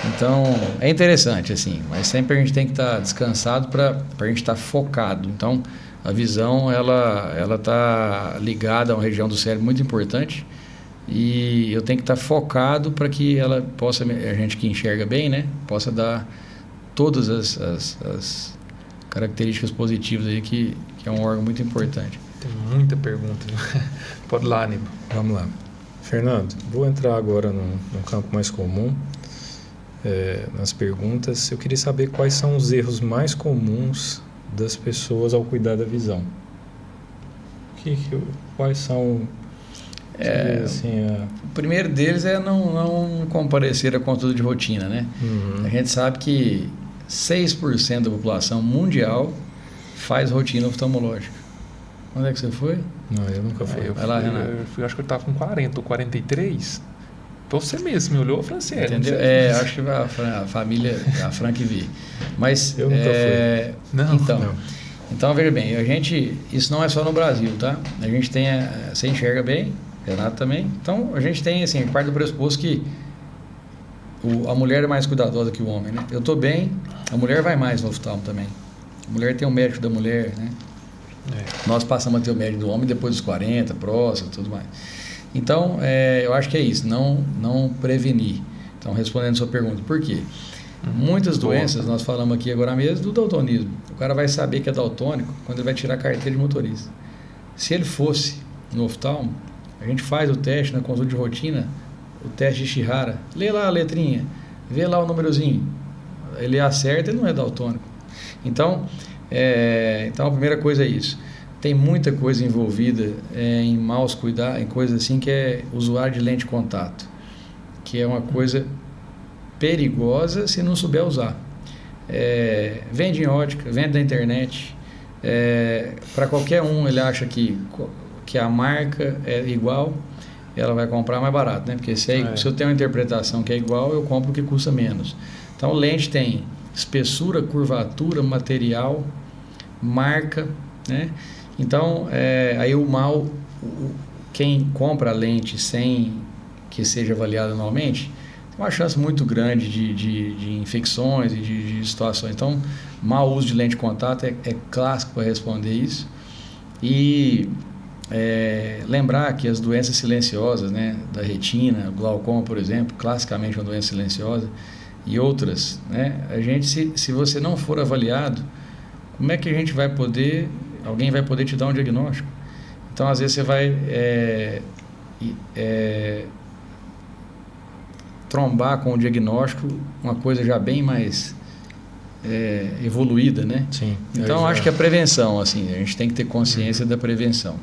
Speaker 3: Então é interessante, assim, mas sempre a gente tem que estar descansado para a gente estar focado. Então a visão ela está ligada a uma região do cérebro muito importante e eu tenho que estar focado para que ela possa, a gente que enxerga bem, né, possa dar todas as características positivas aí que é um órgão muito importante.
Speaker 1: Tem muita pergunta. Pode ir lá, Aníbal.
Speaker 2: Vamos lá. Fernando, vou entrar agora num campo mais comum, nas perguntas. Eu queria saber quais são os erros mais comuns das pessoas ao cuidar da visão. Quais são... assim,
Speaker 3: O primeiro deles é não comparecer à consulta de rotina, né? A gente sabe que 6% da população mundial faz rotina oftalmológica. Onde é que você foi?
Speaker 2: Não, eu nunca fui.
Speaker 3: Vai lá, Renato.
Speaker 1: Eu acho que eu estava com 40 ou 43. Então você mesmo me olhou e falou assim,
Speaker 3: entendeu? Acho que a família, a Fran que vi. Mas
Speaker 2: eu nunca fui.
Speaker 3: Não. Então, veja bem, isso não é só no Brasil, tá? A gente tem, você enxerga bem, Renato também. Então, a gente tem, assim, parte do pressuposto que a mulher é mais cuidadosa que o homem, né? Eu estou bem, a mulher vai mais no oftalmo também. A mulher tem o médico da mulher, né? Nós passamos a ter o médico do homem depois dos 40, próstata, tudo mais. Então, eu acho que é isso, não prevenir. Então, respondendo a sua pergunta, por quê? Muitas doenças, nós falamos aqui agora mesmo do daltonismo. O cara vai saber que é daltônico quando ele vai tirar a carteira de motorista. Se ele fosse no oftalmo, a gente faz o teste na consulta de rotina, o teste de Shihara, lê lá a letrinha, vê lá o númerozinho, ele acerta, ele não é daltônico. Então, a primeira coisa é isso. Tem muita coisa envolvida em maus cuidados, em coisas assim, que é usuário de lente de contato, que é uma coisa perigosa se não souber usar. Vende em ótica, vende na internet. Para qualquer um, ele acha que a marca é igual, ela vai comprar mais barato, né? Porque se eu tenho uma interpretação que é igual, eu compro o que custa menos. Então, lente tem espessura, curvatura, material, marca, né? Então, aí quem compra a lente sem que seja avaliada anualmente, tem uma chance muito grande de infecções e de situações. Então, mau uso de lente de contato é clássico para responder isso. E lembrar que as doenças silenciosas, né, da retina, o glaucoma, por exemplo, classicamente uma doença silenciosa, e outras, né, se você não for avaliado, como é que alguém vai poder te dar um diagnóstico? Então, às vezes você vai trombar com o diagnóstico uma coisa já bem mais evoluída, né?
Speaker 2: Sim.
Speaker 3: Então, acho que a prevenção, assim, a gente tem que ter consciência da prevenção.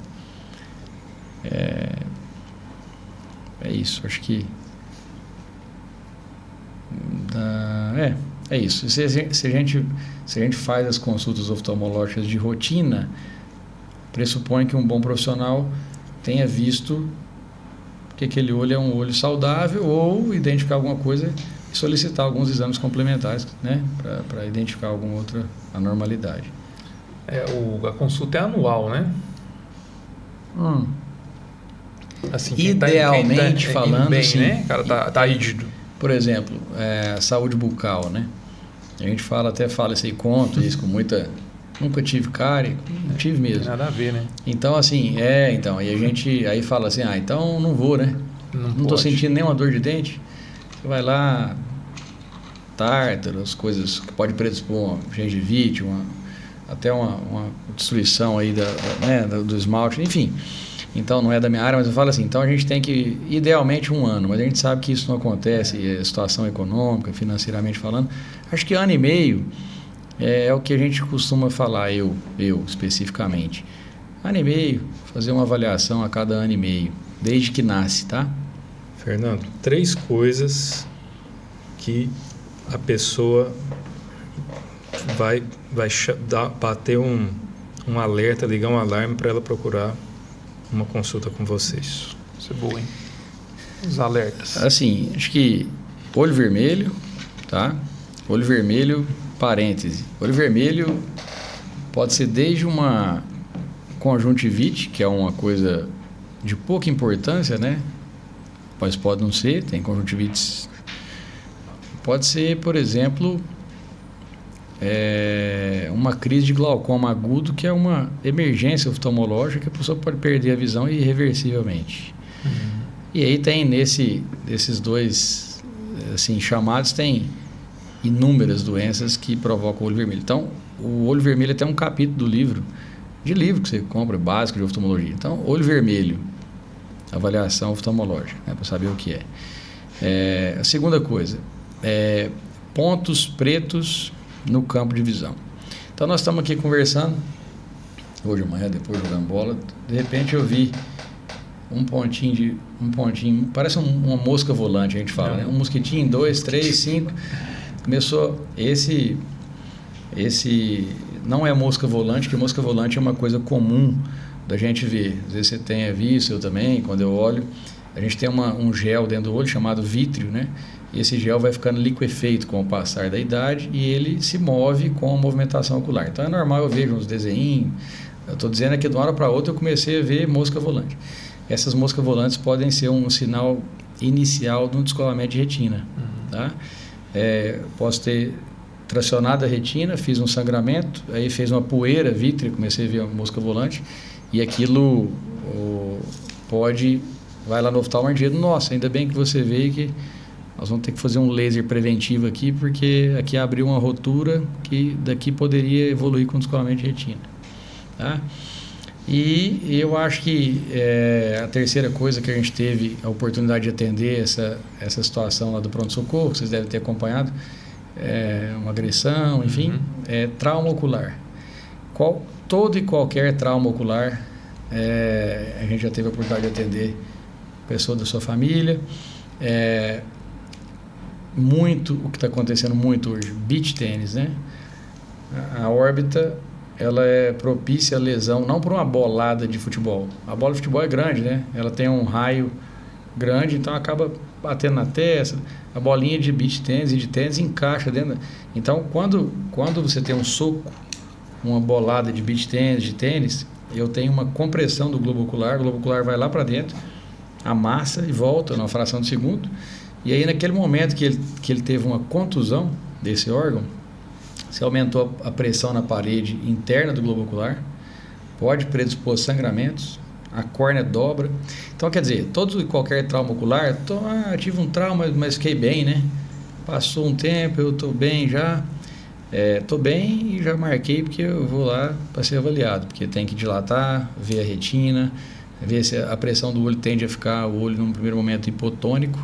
Speaker 3: É isso, acho que é isso. Se a gente faz as consultas oftalmológicas de rotina, pressupõe que um bom profissional tenha visto que aquele olho é um olho saudável, ou identificar alguma coisa e solicitar alguns exames complementares, né, para identificar alguma outra anormalidade.
Speaker 1: A consulta é anual, né? Assim,
Speaker 3: idealmente falando,
Speaker 1: bem,
Speaker 3: sim.
Speaker 1: Né? O cara tá rígido.
Speaker 3: Por exemplo, saúde bucal, né? A gente até fala isso aí, conto isso com muita... Nunca tive cárie, não tive mesmo.
Speaker 1: Tem nada a ver, né?
Speaker 3: Então, assim, e a gente aí fala assim, então não vou, né? Não estou sentindo nenhuma dor de dente. Você vai lá, tártaro, as coisas que pode predispor uma gengivite, até uma destruição aí do esmalte, enfim. Então, não é da minha área, mas eu falo assim, então a gente tem que, idealmente, 1 ano, mas a gente sabe que isso não acontece, situação econômica, financeiramente falando. Acho que 1 ano e meio é o que a gente costuma falar, eu especificamente. 1 ano e meio, fazer uma avaliação a cada 1 ano e meio, desde que nasce, tá?
Speaker 2: Fernando, 3 coisas que a pessoa vai bater um alerta, ligar um alarme para ela procurar uma consulta com vocês.
Speaker 1: Isso é bom, hein? Os alertas.
Speaker 3: Assim, acho que olho vermelho, tá? Olho vermelho, parêntese. Olho vermelho pode ser desde uma conjuntivite, que é uma coisa de pouca importância, né? Mas pode não ser, tem conjuntivites. Pode ser, por exemplo, uma crise de glaucoma agudo, que é uma emergência oftalmológica que a pessoa pode perder a visão irreversivelmente. E aí tem desses dois assim, chamados, tem inúmeras doenças que provocam o olho vermelho. Então, o olho vermelho é até um capítulo do livro que você compra, básico de oftalmologia. Então, olho vermelho, avaliação oftalmológica, né, para saber o que é. A segunda coisa, pontos pretos no campo de visão. Então, nós estamos aqui conversando, hoje de manhã, depois jogando bola, de repente eu vi um pontinho, parece uma mosca volante, a gente fala, né? Um mosquitinho, 2, 3, 5, começou, esse não é mosca volante, porque mosca volante é uma coisa comum da gente ver, às vezes você tenha visto, eu também, quando eu olho, a gente tem um gel dentro do olho chamado vítreo, né? E esse gel vai ficando liquefeito com o passar da idade e ele se move com a movimentação ocular. Então é normal eu vejo uns desenhinhos. Eu estou dizendo que de uma hora para outra eu comecei a ver mosca volante. Essas moscas volantes podem ser um sinal inicial de um descolamento de retina. Tá? Posso ter tracionado a retina, fiz um sangramento, aí fez uma poeira vítrea, comecei a ver a mosca volante e aquilo vai lá no oftalmologista, nossa, ainda bem que você veio que nós vamos ter que fazer um laser preventivo aqui, porque aqui abriu uma rotura que daqui poderia evoluir com descolamento de retina. Tá? E eu acho que a terceira coisa que a gente teve a oportunidade de atender essa situação lá do pronto-socorro, que vocês devem ter acompanhado, uma agressão, enfim, trauma ocular. Todo e qualquer trauma ocular, a gente já teve a oportunidade de atender pessoa da sua família, o que está acontecendo muito hoje, beach tênis, né? A órbita, ela é propícia à lesão, não por uma bolada de futebol. A bola de futebol é grande, né? Ela tem um raio grande, então acaba batendo na testa. A bolinha de beach tênis e de tênis encaixa dentro. Então, quando você tem um soco, uma bolada de beach tênis, de tênis, eu tenho uma compressão do globo ocular, o globo ocular vai lá para dentro, amassa e volta numa fração de segundo. E aí, naquele momento que ele teve uma contusão desse órgão, se aumentou a pressão na parede interna do globo ocular, pode predispor sangramentos, a córnea dobra. Então, quer dizer, todo e qualquer trauma ocular, tive um trauma, mas fiquei bem, né? Passou um tempo, eu estou bem já, estou bem e já marquei porque eu vou lá para ser avaliado, porque tem que dilatar, ver a retina, ver se a pressão do olho tende a ficar, o olho num primeiro momento hipotônico,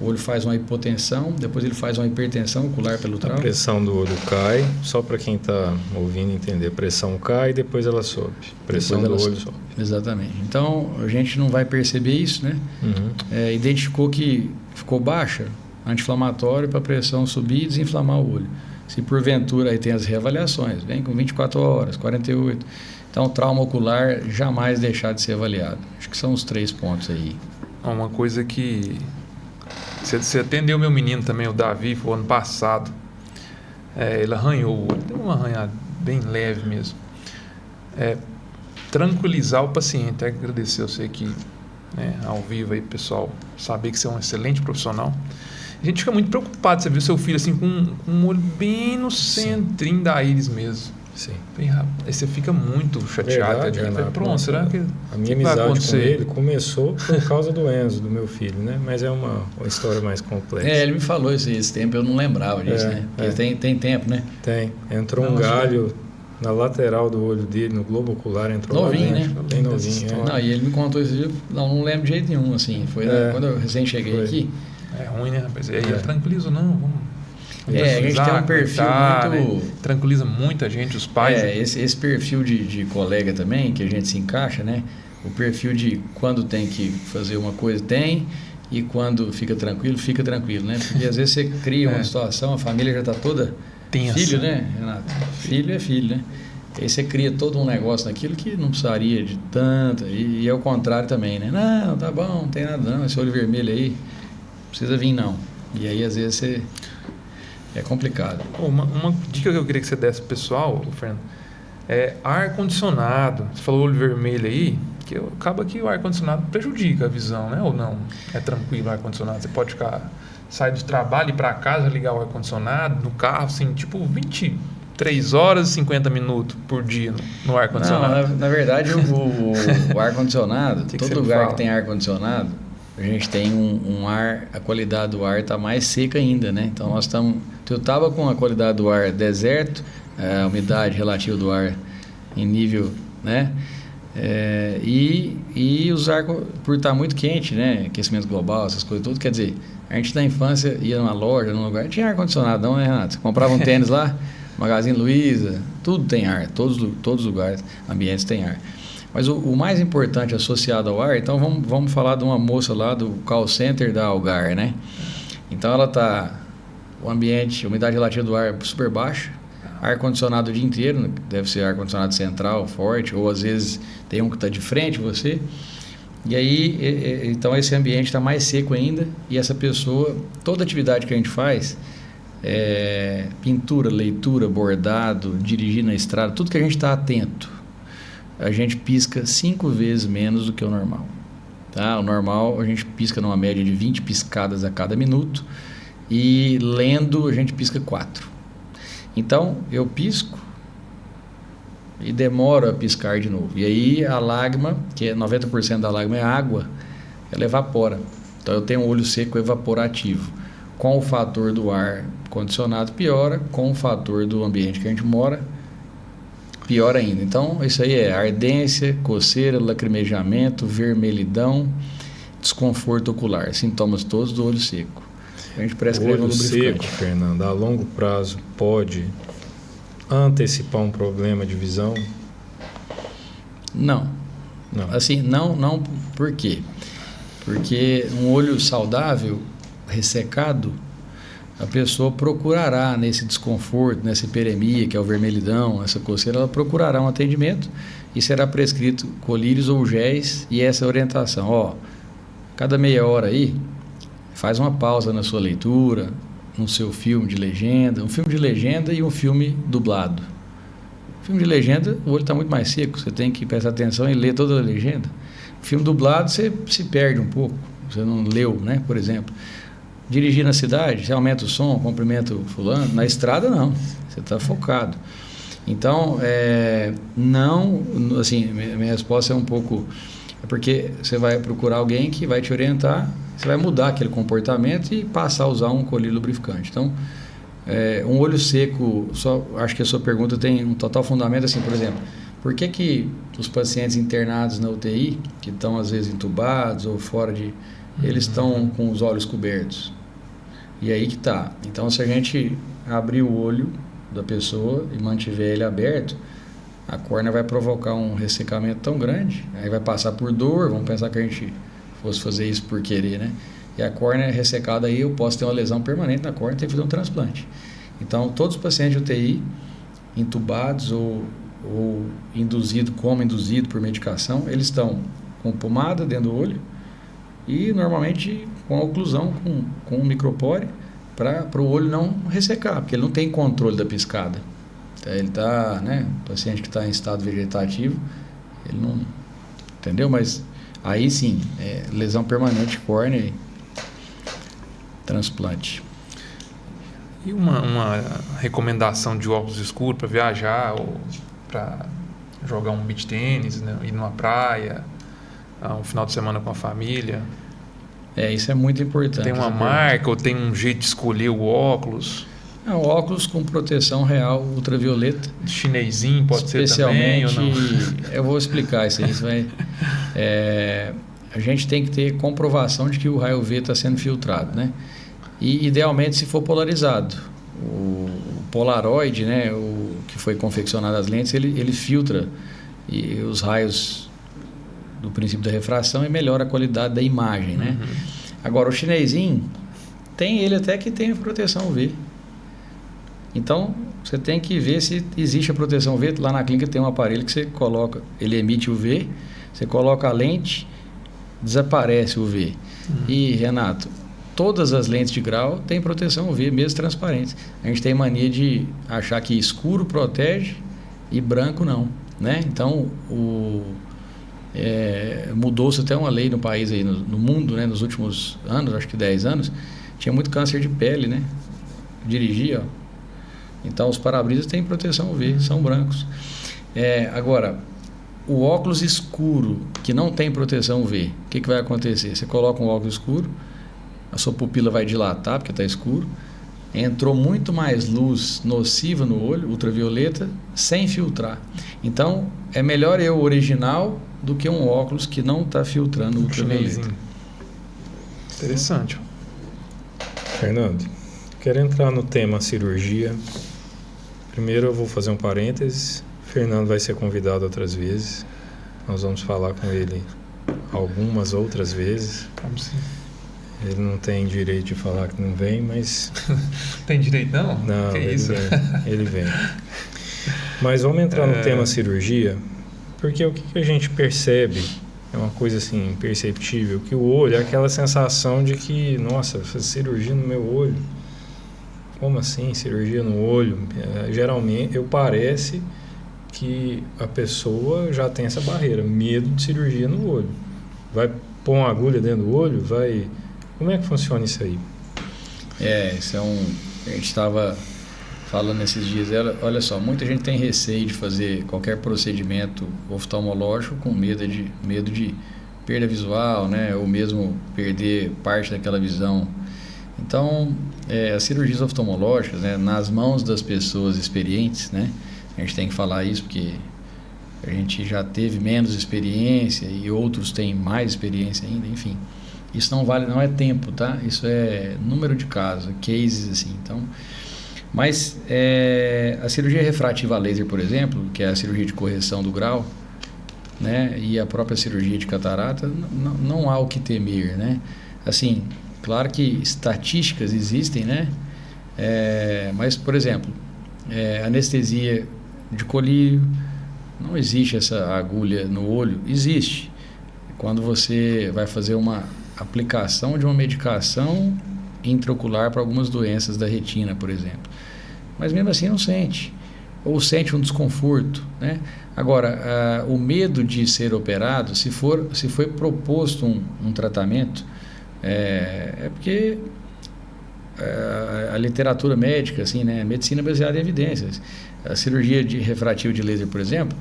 Speaker 3: o olho faz uma hipotensão, depois ele faz uma hipertensão ocular pelo trauma.
Speaker 2: A pressão do olho cai, só para quem está ouvindo entender, pressão cai e depois ela sobe. Pressão do olho sobe.
Speaker 3: Exatamente. Então, a gente não vai perceber isso, né? Identificou que ficou baixa, anti-inflamatório para a pressão subir e desinflamar o olho. Se porventura aí tem as reavaliações, vem com 24 horas, 48. Então, trauma ocular jamais deixar de ser avaliado. Acho que são os 3 pontos aí.
Speaker 1: Uma coisa que... Você atendeu meu menino também, o Davi, foi o ano passado. Ele arranhou o olho, deu uma arranhada bem leve mesmo. Tranquilizar o paciente, agradecer eu sei que ao vivo aí, pessoal, saber que você é um excelente profissional. A gente fica muito preocupado, você viu seu filho assim com um olho bem no centrinho da íris mesmo.
Speaker 2: Sim.
Speaker 1: Aí você fica muito chateado.
Speaker 2: Verdade, Renato,
Speaker 1: pronto, será que
Speaker 2: a minha amizade com ele começou por causa do Enzo, do meu filho, né? Mas é uma história mais complexa.
Speaker 3: Ele me falou esse tempo, eu não lembrava disso, né? Porque tem tempo, né?
Speaker 2: Tem. Entrou um galho na lateral do olho dele, no globo ocular, entrou
Speaker 3: novinho,
Speaker 2: lá dentro,
Speaker 3: né?
Speaker 2: Bem novinho.
Speaker 3: Não, e ele me contou esse dia, não lembro de jeito nenhum, assim. Foi quando eu recém cheguei aqui.
Speaker 1: É ruim, né, rapaz? E aí eu tranquilizo, não, vamos...
Speaker 3: a gente tem um perfil muito...
Speaker 1: Né? Tranquiliza muita gente, os pais.
Speaker 3: Esse perfil de colega também, que a gente se encaixa, né? O perfil de quando tem que fazer uma coisa, tem, e quando fica tranquilo, né? Porque às vezes você cria uma situação, a família já está toda...
Speaker 1: Tensa.
Speaker 3: Filho, né, Renato? Filho é filho, né? E aí você cria todo um negócio naquilo que não precisaria de tanto, e é o contrário também, né? Não, tá bom, não tem nada não, esse olho vermelho aí, não precisa vir não. E aí às vezes você... É complicado.
Speaker 1: Uma dica que eu queria que você desse pro pessoal, Fernando, ar-condicionado. Você falou olho vermelho aí, que acaba que o ar-condicionado prejudica a visão, né? Ou não? É tranquilo o ar-condicionado? Você pode sair do trabalho e ir para casa, ligar o ar-condicionado no carro, assim, tipo 23 horas e 50 minutos por dia no ar-condicionado.
Speaker 3: Não, na verdade, o ar-condicionado, todo lugar que tem ar-condicionado, a gente tem um ar, a qualidade do ar está mais seca ainda, né? Então nós eu estava com a qualidade do ar deserto, a umidade relativa do ar em nível, né? E os ar, por estar muito quente, né? Aquecimento global, essas coisas tudo, quer dizer, a gente na infância ia numa loja, num lugar, não tinha ar-condicionado não, né, Renato? Você comprava um tênis lá, Magazine Luiza, tudo tem ar, todos os lugares, ambientes têm ar. Mas o mais importante associado ao ar, então vamos falar de uma moça lá do call center da Algar, né? Então ela está, o ambiente, a umidade relativa do ar super baixa, ar-condicionado o dia inteiro, deve ser ar-condicionado central, forte, ou às vezes tem um que está de frente você. E aí, então esse ambiente está mais seco ainda, e essa pessoa, toda atividade que a gente faz, pintura, leitura, bordado, dirigir na estrada, tudo que a gente está atento, a gente pisca 5 vezes menos do que o normal. Tá? O normal a gente pisca numa média de 20 piscadas a cada minuto, e lendo a gente pisca 4. Então eu pisco e demoro a piscar de novo. E aí a lágrima, que é 90% da lágrima é água, ela evapora. Então eu tenho um olho seco evaporativo. Com o fator do ar condicionado piora, com o fator do ambiente que a gente mora pior ainda. Então isso aí é ardência, coceira, lacrimejamento, vermelhidão, desconforto ocular, sintomas todos do olho seco. A gente prescreve um lubrificante.
Speaker 2: Olho seco, Fernando, a longo prazo pode antecipar um problema de visão?
Speaker 3: Não. Assim, não, por quê? Porque um olho saudável, ressecado, a pessoa procurará nesse desconforto, nessa hiperemia, que é o vermelhidão, essa coceira, ela procurará um atendimento e será prescrito colírios ou géis e essa orientação. Cada meia hora aí, faz uma pausa na sua leitura, no seu filme de legenda, um filme de legenda e um filme dublado. Filme de legenda, o olho está muito mais seco, você tem que prestar atenção e ler toda a legenda. Filme dublado, você se perde um pouco, você não leu, né? Por exemplo, dirigir na cidade, você aumenta o som, cumprimenta o fulano, na estrada não, você está focado. Então, não, assim, minha resposta é um pouco, porque você vai procurar alguém que vai te orientar, você vai mudar aquele comportamento e passar a usar um colírio lubrificante. Então, um olho seco, acho que a sua pergunta tem um total fundamento, assim, por exemplo, por que os pacientes internados na UTI, que estão às vezes entubados ou fora de... eles estão com os olhos cobertos? E aí que tá. Então, se a gente abrir o olho da pessoa e mantiver ele aberto, a córnea vai provocar um ressecamento tão grande, aí vai passar por dor, vamos pensar que a gente fosse fazer isso por querer, né? E a córnea ressecada aí, eu posso ter uma lesão permanente na córnea e ter que fazer um transplante. Então, todos os pacientes de UTI, entubados ou induzido por medicação, eles estão com pomada dentro do olho e normalmente com a oclusão com um micropore para o olho não ressecar, porque ele não tem controle da piscada. Então, ele está, né, o paciente que está em estado vegetativo, ele não, entendeu? Mas aí sim, lesão permanente córnea e transplante.
Speaker 1: E uma recomendação de óculos escuros para viajar ou para jogar um beach tênis, né? Ir numa praia, um final de semana com a família?
Speaker 3: Isso é muito importante.
Speaker 1: Tem uma marca ou tem um jeito de escolher o óculos?
Speaker 3: O óculos com proteção real ultravioleta.
Speaker 1: Chinesinho pode ser também ou não?
Speaker 3: Eu vou explicar isso aí. A gente tem que ter comprovação de que o raio UV está sendo filtrado, né? E idealmente se for polarizado. O Polaroid, né, o que foi confeccionado as lentes, ele filtra os raios do princípio da refração e melhora a qualidade da imagem, né? Agora, o chinesinho, tem ele até que tem a proteção UV. Então, você tem que ver se existe a proteção UV. Lá na clínica tem um aparelho que você coloca, ele emite UV, você coloca a lente, desaparece o UV. E, Renato, todas as lentes de grau têm proteção UV, mesmo transparentes. A gente tem mania de achar que escuro protege e branco não, né? Então, mudou-se até uma lei no país, aí, no mundo, né? Nos últimos anos, acho que 10 anos, tinha muito câncer de pele, né? Dirigia, ó. Então, os para-brisas têm proteção UV, são brancos. Agora, o óculos escuro, que não tem proteção UV, o que vai acontecer? Você coloca um óculos escuro, a sua pupila vai dilatar, porque está escuro, entrou muito mais luz nociva no olho, ultravioleta, sem filtrar. Então, é melhor o original do que um óculos que não está filtrando ultravioleta.
Speaker 1: Interessante.
Speaker 2: Fernando, quero entrar no tema cirurgia. Primeiro eu vou fazer um parênteses. Fernando vai ser convidado outras vezes. Nós vamos falar com ele algumas outras vezes.
Speaker 1: Vamos sim.
Speaker 2: Ele não tem direito de falar que não vem, mas...
Speaker 1: Tem direito não?
Speaker 2: Não,
Speaker 1: que
Speaker 2: ele
Speaker 1: isso?
Speaker 2: vem. Ele vem. Mas vamos entrar no tema cirurgia, porque o que a gente percebe, é uma coisa assim, imperceptível, que o olho é aquela sensação de que, nossa, fazer cirurgia no meu olho. Como assim, cirurgia no olho? Geralmente, parece que a pessoa já tem essa barreira, medo de cirurgia no olho. Vai pôr uma agulha dentro do olho? Vai... Como é que funciona isso aí?
Speaker 3: Isso é a gente estava falando esses dias, olha só, muita gente tem receio de fazer qualquer procedimento oftalmológico com medo de perda visual, né? Ou mesmo perder parte daquela visão. Então, as cirurgias oftalmológicas, né, nas mãos das pessoas experientes, né? A gente tem que falar isso porque a gente já teve menos experiência e outros têm mais experiência ainda, enfim. Isso não é tempo, tá? Isso é número de casos, cases assim. Então, mas a cirurgia refrativa a laser, por exemplo, que é a cirurgia de correção do grau, né? E a própria cirurgia de catarata, não há o que temer, né? Assim, claro que estatísticas existem, né? Mas, por exemplo, anestesia de colírio, não existe essa agulha no olho, existe. Quando você vai fazer uma aplicação de uma medicação intraocular para algumas doenças da retina, por exemplo. Mas mesmo assim não sente, ou sente um desconforto, né? Agora, o medo de ser operado, se foi proposto um tratamento, porque a literatura médica, assim, né? Medicina baseada em evidências. A cirurgia de refrativo de laser, por exemplo,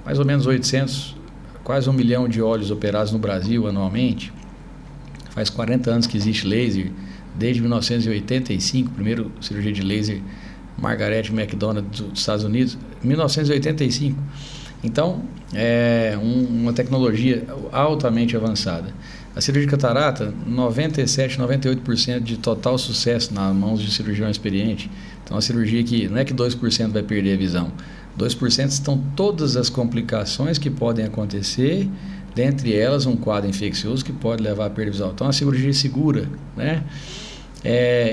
Speaker 3: mais ou menos 800, quase 1 milhão de olhos operados no Brasil anualmente. Faz 40 anos que existe laser, desde 1985, primeiro cirurgia de laser Margaret McDonald dos Estados Unidos, 1985. Então, é uma tecnologia altamente avançada. A cirurgia de catarata, 97, 98% de total sucesso nas mãos de cirurgião experiente. Então, a cirurgia que não é que 2% vai perder a visão, 2% estão todas as complicações que podem acontecer, dentre elas um quadro infeccioso que pode levar à perda visual. Então, a cirurgia é segura, né?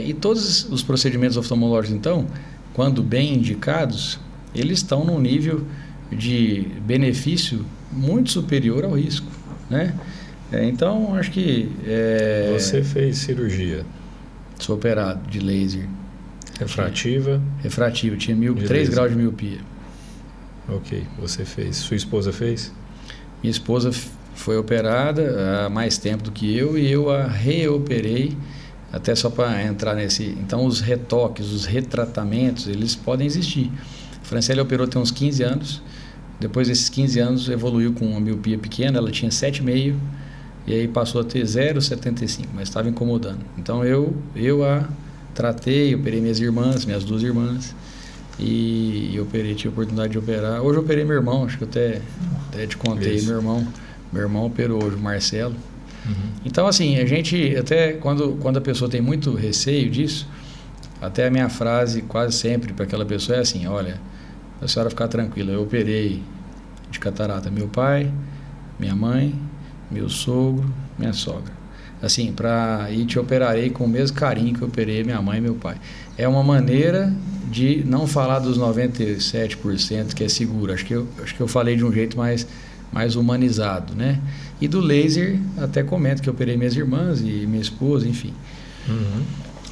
Speaker 3: E todos os procedimentos oftalmológicos, então, quando bem indicados, eles estão num nível de benefício muito superior ao risco, né? Então, acho que...
Speaker 2: Você fez cirurgia?
Speaker 3: Sou operado de laser.
Speaker 2: Refrativa?
Speaker 3: Refrativa, tinha 3 graus de miopia.
Speaker 2: Ok, você fez. Sua esposa fez?
Speaker 3: Minha esposa foi operada há mais tempo do que eu e eu a reoperei, até só para entrar nesse... Então, os retoques, os retratamentos, eles podem existir. A Franciele operou tem uns 15 anos, depois desses 15 anos evoluiu com uma miopia pequena, ela tinha 7,5 e aí passou a ter 0,75, mas estava incomodando. Então, eu a tratei, operei minhas 2 irmãs, e tive a oportunidade de operar. Hoje eu operei meu irmão, acho que eu até te contei. Isso. Meu irmão operou hoje, o Marcelo. Uhum. Então, assim, a gente, até quando a pessoa tem muito receio disso, até a minha frase quase sempre para aquela pessoa é assim: olha, a senhora ficar tranquila, eu operei de catarata meu pai, minha mãe, meu sogro, minha sogra. Assim, e te operarei com o mesmo carinho que eu operei minha mãe e meu pai. É uma maneira de não falar dos 97% que é seguro. Acho que eu falei de um jeito mais humanizado, né? E do laser, até comento que eu operei minhas irmãs e minha esposa, enfim.
Speaker 2: Uhum.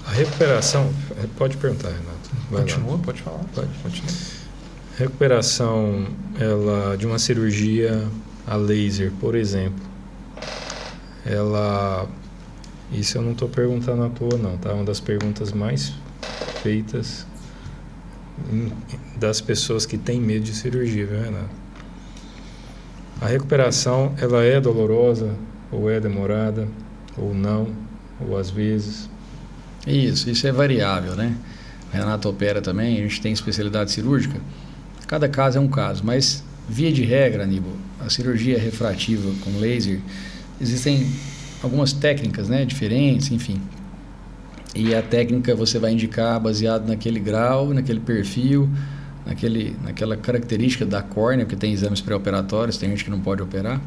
Speaker 2: A recuperação... Pode perguntar, Renato.
Speaker 1: Continua, pode falar.
Speaker 2: Pode, continua. Recuperação de uma cirurgia a laser, por exemplo, isso eu não estou perguntando à toa não, tá? Uma das perguntas mais feitas das pessoas que têm medo de cirurgia, viu, Renato? A recuperação, ela é dolorosa, ou é demorada, ou não, ou às vezes?
Speaker 3: Isso é variável, né? O Renato opera também, a gente tem especialidade cirúrgica, cada caso é um caso, mas via de regra, Aníbal, a cirurgia refrativa com laser, existem algumas técnicas, né, diferentes, enfim. e a técnica você vai indicar baseado naquele grau, naquele perfil, naquela característica da córnea, porque tem exames pré-operatórios, tem gente que não pode operar.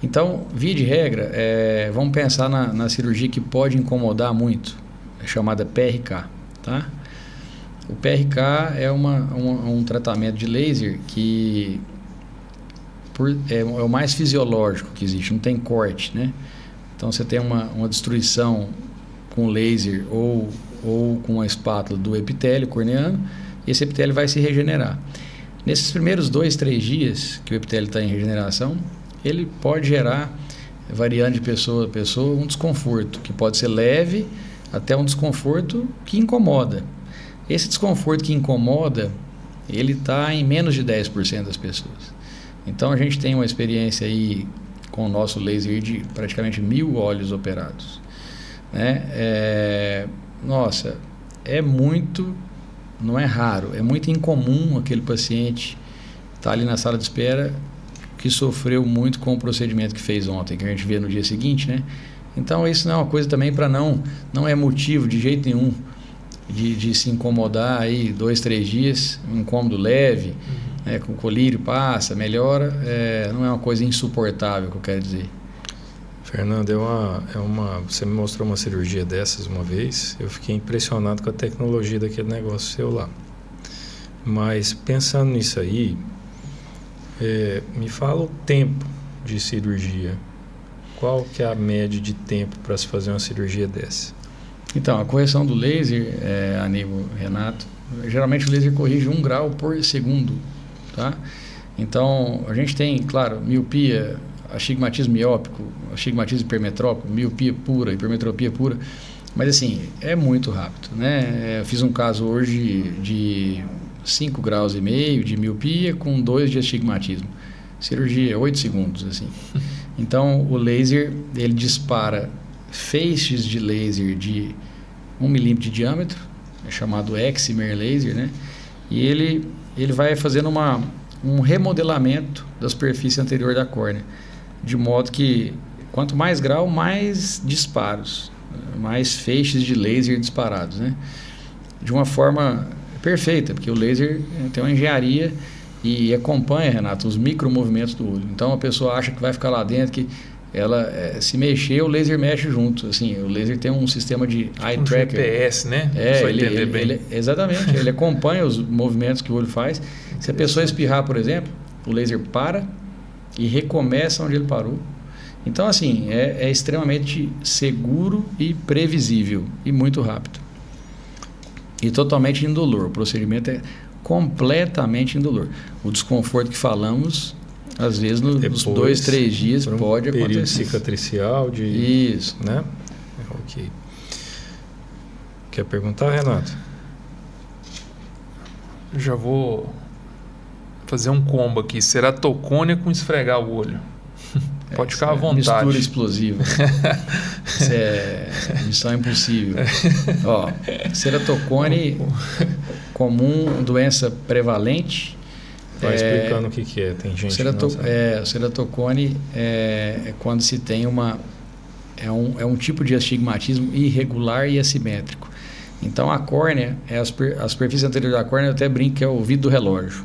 Speaker 3: Então, via de regra, vamos pensar na cirurgia que pode incomodar muito, chamada PRK, tá? O PRK é um tratamento de laser que é o mais fisiológico que existe, não tem corte, né? Então, você tem uma destruição com laser ou com a espátula do epitélio corneano, e esse epitélio vai se regenerar. Nesses primeiros 2, 3 dias que o epitélio está em regeneração, ele pode gerar, variando de pessoa a pessoa, um desconforto, que pode ser leve até um desconforto que incomoda. Esse desconforto que incomoda, ele está em menos de 10% das pessoas. Então, a gente tem uma experiência aí com o nosso laser de praticamente 1.000 olhos operados, né? Nossa, não é raro, é muito incomum aquele paciente estar ali na sala de espera que sofreu muito com o procedimento que fez ontem, que a gente vê no dia seguinte, né? Então, isso não é uma coisa também para não é motivo de jeito nenhum de se incomodar aí 2, 3 dias, um incômodo leve, né, com colírio passa, melhora, não é uma coisa insuportável, que eu quero dizer.
Speaker 2: Fernando, você me mostrou uma cirurgia dessas uma vez, eu fiquei impressionado com a tecnologia daquele negócio seu lá. Mas pensando nisso aí, me fala o tempo de cirurgia. Qual que é a média de tempo para se fazer uma cirurgia dessa?
Speaker 3: Então, a correção do laser, Aníbal, Renato, geralmente o laser corrige 1 grau por segundo, tá? Então, a gente tem, claro, miopia, astigmatismo miópico, astigmatismo hipermetrópico, miopia pura, hipermetropia pura, mas assim, é muito rápido, né? Eu fiz um caso hoje de 5,5 graus de miopia com 2 de astigmatismo. Cirurgia, 8 segundos, assim. Então, o laser, ele dispara feixes de laser de 1 milímetro de diâmetro, é chamado excimer laser, né? E ele vai fazendo um remodelamento da superfície anterior da córnea, de modo que quanto mais grau, mais disparos, mais feixes de laser disparados, né? De uma forma perfeita, porque o laser tem uma engenharia e acompanha, Renato, os micromovimentos do olho. Então, a pessoa acha que vai ficar lá dentro, que ela se mexer, o laser mexe junto. Assim, o laser tem um sistema de eye tracker.
Speaker 1: GPS, né?
Speaker 3: Exatamente. Ele acompanha os movimentos que o olho faz. Se a pessoa espirrar, por exemplo, o laser para e recomeça onde ele parou. Então, assim, é extremamente seguro e previsível e muito rápido. E totalmente indolor. O procedimento é completamente indolor. O desconforto que falamos, às vezes nos 2, 3 dias pode acontecer.
Speaker 2: Período cicatricial de...
Speaker 3: Isso.
Speaker 2: Né? Ok. Quer perguntar, Renato?
Speaker 1: Já vou fazer um combo aqui. Ceratocônia com esfregar o olho. Pode ficar à vontade.
Speaker 3: Mistura explosiva. Isso é missão impossível. Ó, ceratocone comum, doença prevalente.
Speaker 2: Vai explicando o que é. Tem gente que não sabe.
Speaker 3: O ceratocone é quando se tem um tipo de astigmatismo irregular e assimétrico. Então, a córnea, a superfície anterior da córnea, eu até brinco que é o vidro do relógio,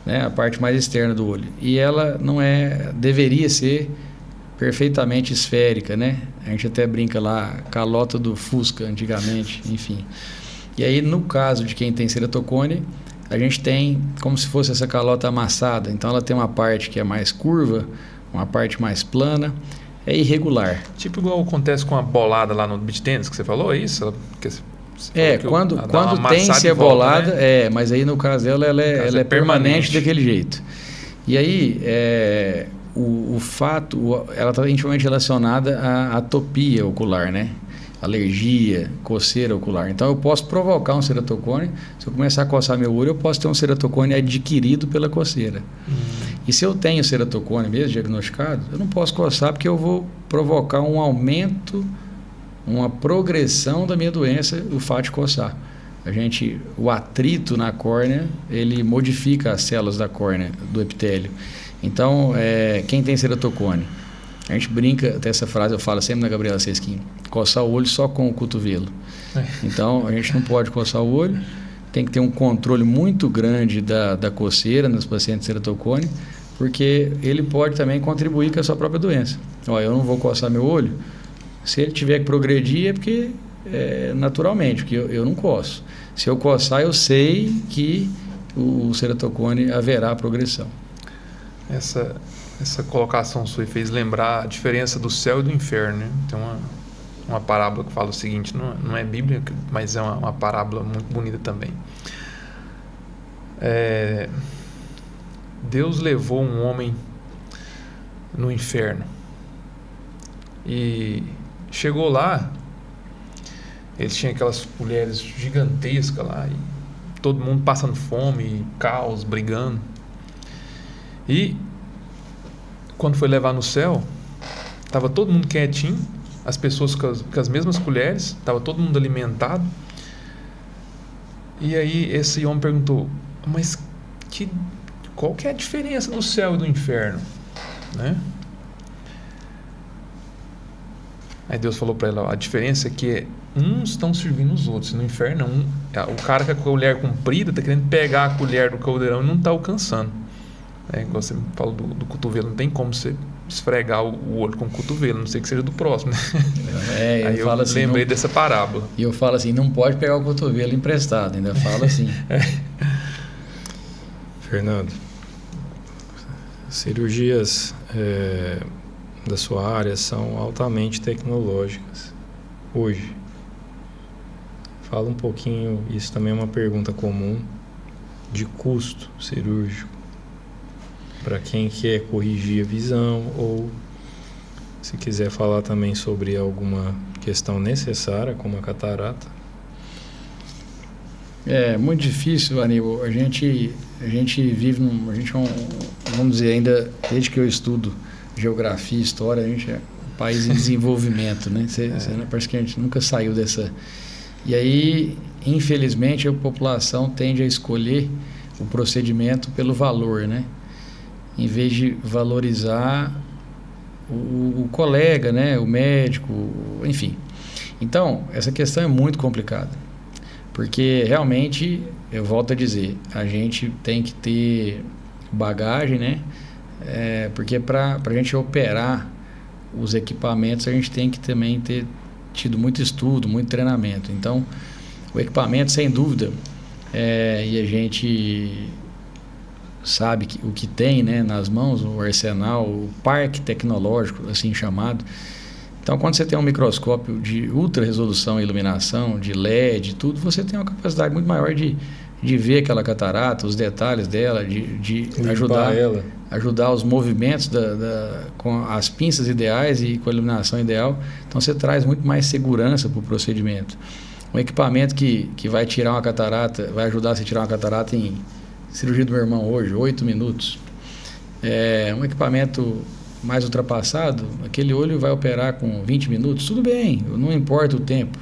Speaker 3: né? A parte mais externa do olho. E ela deveria ser perfeitamente esférica, né? A gente até brinca lá, calota do Fusca antigamente, enfim. E aí, no caso de quem tem ceratocone, a gente tem como se fosse essa calota amassada. Então, ela tem uma parte que é mais curva, uma parte mais plana, é irregular.
Speaker 1: Tipo igual acontece com a bolada lá no beach tennis que você falou, é isso?
Speaker 3: Quando tem cebolada, volta, né? Mas aí no caso dela, ela é permanente daquele jeito. E aí, o fato, ela está intimamente relacionada à atopia ocular, né? Alergia, coceira ocular. Então, eu posso provocar um ceratocone. Se eu começar a coçar meu olho, eu posso ter um ceratocone adquirido pela coceira. E se eu tenho ceratocone mesmo, diagnosticado, eu não posso coçar porque eu vou provocar um aumento, uma progressão da minha doença, o fato de coçar. O atrito na córnea, ele modifica as células da córnea, do epitélio. Então, quem tem ceratocone, A gente brinca, até essa frase eu falo sempre na Gabriela Sesquim, coçar o olho só com o cotovelo. Então, a gente não pode coçar o olho, tem que ter um controle muito grande da coceira nos pacientes ceratocone, porque ele pode também contribuir com a sua própria doença. Eu não vou coçar meu olho, se ele tiver que progredir é porque naturalmente, porque eu não coço. Se eu coçar, eu sei que o ceratocone haverá progressão.
Speaker 1: Essa colocação sua fez lembrar a diferença do céu e do inferno, né? Tem uma parábola que fala o seguinte, não é bíblia, mas é uma parábola muito bonita também. Deus levou um homem no inferno e chegou lá, eles tinham aquelas mulheres gigantescas lá e todo mundo passando fome, caos, brigando. E quando foi levar no céu, estava todo mundo quietinho, as pessoas com as mesmas colheres, estava todo mundo alimentado. E aí esse homem perguntou, mas qual que é a diferença do céu e do inferno? Né? Aí Deus falou para ela, a diferença é que uns estão servindo os outros. No inferno, o cara com a colher comprida está querendo pegar a colher do caldeirão e não está alcançando. Igual você me falou do cotovelo, não tem como você esfregar o olho com o cotovelo, a não sei que seja do próximo. Né? Aí eu
Speaker 3: assim,
Speaker 1: lembrei dessa parábola.
Speaker 3: E eu falo assim, não pode pegar o cotovelo emprestado, ainda falo assim.
Speaker 2: Fernando, cirurgias da sua área são altamente tecnológicas hoje. Fala um pouquinho, isso também é uma pergunta comum, de custo cirúrgico para quem quer corrigir a visão, ou se quiser falar também sobre alguma questão necessária como a catarata.
Speaker 3: É muito difícil, Aníbal. A gente vive vamos dizer, ainda desde que eu estudo geografia e história, a gente é um país em desenvolvimento, né? Parece que a gente nunca saiu dessa. E aí, infelizmente, a população tende a escolher o procedimento pelo valor, né? Em vez de valorizar o colega, né? O médico, enfim. Então, essa questão é muito complicada, porque realmente, eu volto a dizer, a gente tem que ter bagagem, né? Porque para a gente operar os equipamentos, a gente tem que também ter tido muito estudo, muito treinamento. Então, o equipamento, sem dúvida, e a gente sabe o que tem, né, nas mãos, o arsenal, o parque tecnológico, assim chamado. Então, quando você tem um microscópio de ultra resolução e iluminação, de LED, tudo, você tem uma capacidade muito maior de ver aquela catarata, os detalhes dela, de ajudar os movimentos com as pinças ideais e com a iluminação ideal. Então, você traz muito mais segurança para o procedimento. Um equipamento que vai tirar uma catarata, vai ajudar você a tirar uma catarata em cirurgia do meu irmão hoje, 8 minutos. Um equipamento mais ultrapassado, aquele olho vai operar com 20 minutos, tudo bem, não importa o tempo,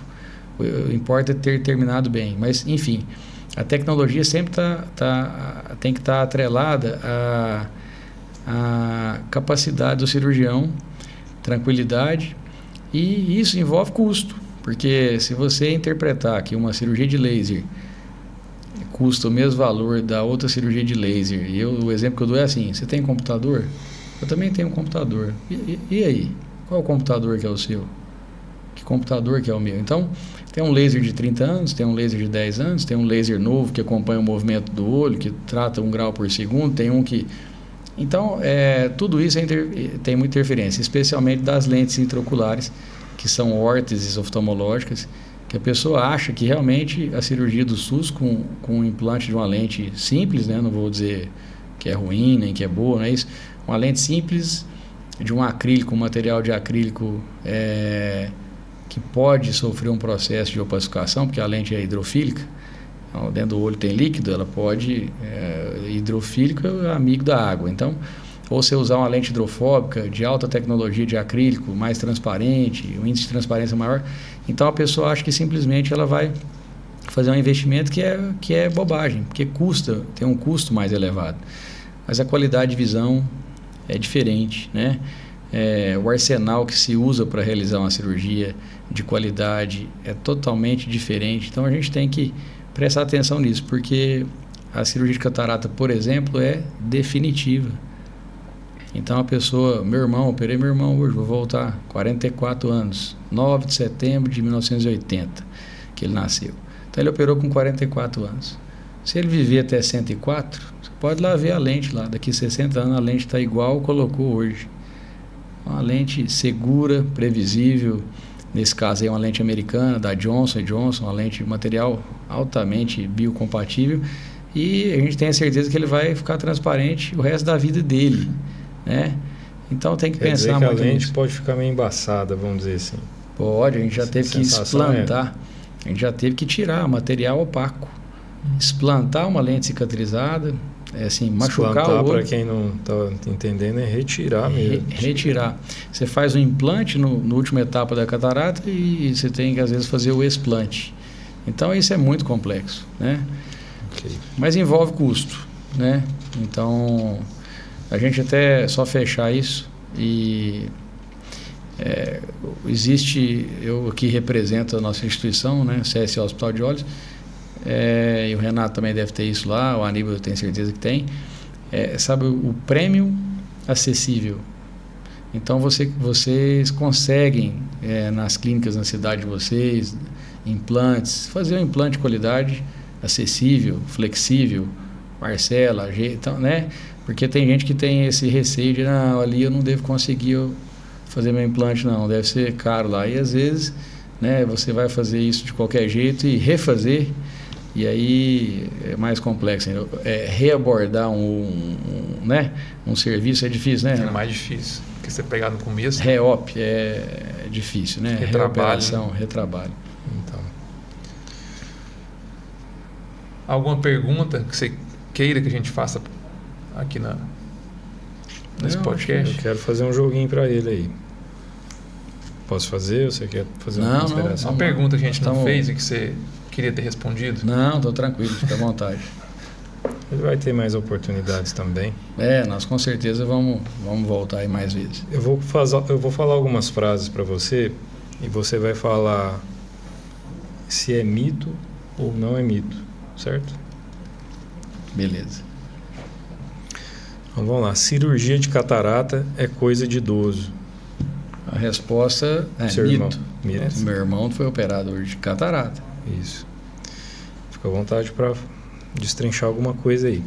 Speaker 3: importa ter terminado bem, mas enfim, a tecnologia sempre tem que estar atrelada à capacidade do cirurgião, tranquilidade, e isso envolve custo, porque se você interpretar que uma cirurgia de laser custa o mesmo valor da outra cirurgia de laser, e o exemplo que eu dou é assim, você tem computador? Eu também tenho um computador. E aí? Qual é o computador que é o seu? Que computador que é o meu? Então, tem um laser de 30 anos, tem um laser de 10 anos, tem um laser novo que acompanha o movimento do olho, que trata 1 grau por segundo, tem um que... Então, tudo isso tem muita interferência, especialmente das lentes intraoculares, que são órteses oftalmológicas, que a pessoa acha que realmente a cirurgia do SUS com o implante de uma lente simples, né? Não vou dizer que é ruim, nem que é boa, não é isso. Uma lente simples de um acrílico, um material de acrílico que pode sofrer um processo de opacificação, porque a lente é hidrofílica, então, dentro do olho tem líquido, ela pode... hidrofílico é amigo da água, então... Ou você usar uma lente hidrofóbica de alta tecnologia de acrílico, mais transparente, um índice de transparência maior. Então a pessoa acha que simplesmente ela vai fazer um investimento que é bobagem, porque tem um custo mais elevado. Mas a qualidade de visão é diferente, né? o arsenal que se usa para realizar uma cirurgia de qualidade é totalmente diferente. Então a gente tem que prestar atenção nisso, porque a cirurgia de catarata, por exemplo, é definitiva. Então a pessoa, operei meu irmão hoje, vou voltar, 44 anos, 9 de setembro de 1980, que ele nasceu. Então ele operou com 44 anos. Se ele viver até 104, você pode lá ver a lente lá, daqui 60 anos a lente está igual colocou hoje. Uma lente segura, previsível, nesse caso aí uma lente americana da Johnson & Johnson, uma lente de material altamente biocompatível, e a gente tem a certeza que ele vai ficar transparente o resto da vida dele, né? Então tem que
Speaker 2: Quer
Speaker 3: pensar
Speaker 2: dizer que
Speaker 3: muito
Speaker 2: a lente
Speaker 3: nisso.
Speaker 2: pode ficar meio embaçada, vamos dizer assim.
Speaker 3: Pode, a gente já teve que
Speaker 2: Sensação
Speaker 3: explantar, a gente já teve que tirar material opaco, explantar uma lente cicatrizada, assim, machucar
Speaker 2: Explantar,
Speaker 3: o
Speaker 2: para
Speaker 3: olho.
Speaker 2: quem não está entendendo, é retirar mesmo.
Speaker 3: Retirar. Você faz um implante no última etapa da catarata e você tem que às vezes fazer o explante. Então isso é muito complexo, né?
Speaker 2: Ok.
Speaker 3: Mas envolve custo, né? Então a gente até só fechar isso e existe, eu aqui represento a nossa instituição, né? CSE Hospital de Olhos, e o Renato também deve ter isso lá, o Aníbal eu tenho certeza que tem, sabe, o prêmio acessível. Então vocês conseguem nas clínicas na cidade de vocês, implantes, fazer um implante de qualidade acessível, flexível, parcela, então, né? Porque tem gente que tem esse receio de, não, ali eu não devo conseguir fazer meu implante, não, deve ser caro lá. E às vezes, né, você vai fazer isso de qualquer jeito e refazer, e aí é mais complexo. Reabordar um serviço é difícil, né?
Speaker 1: É mais difícil, porque você pegar no começo.
Speaker 3: Reop é difícil, né? Reoperação, retrabalho.
Speaker 2: Então,
Speaker 1: Alguma pergunta que você queira que a gente faça aqui nesse podcast?
Speaker 2: eu quero fazer um joguinho para ele aí. Posso fazer? Ou você quer fazer uma
Speaker 3: Não,
Speaker 2: consideração?
Speaker 1: Uma pergunta que a gente não
Speaker 3: Então-
Speaker 1: fez e que você queria ter respondido?
Speaker 3: Não, estou tranquilo, fica à vontade.
Speaker 2: Ele vai ter mais oportunidades também.
Speaker 3: Nós com certeza vamos voltar aí mais vezes.
Speaker 2: Eu vou falar algumas frases para você e você vai falar se é mito ou não é mito, certo?
Speaker 3: Beleza.
Speaker 2: Então vamos lá. Cirurgia de catarata é coisa de idoso.
Speaker 3: A resposta é
Speaker 2: Seu
Speaker 3: mito.
Speaker 2: irmão. Mito.
Speaker 3: Meu irmão foi operado hoje de catarata.
Speaker 2: Isso. Fica à vontade para destrinchar alguma coisa aí.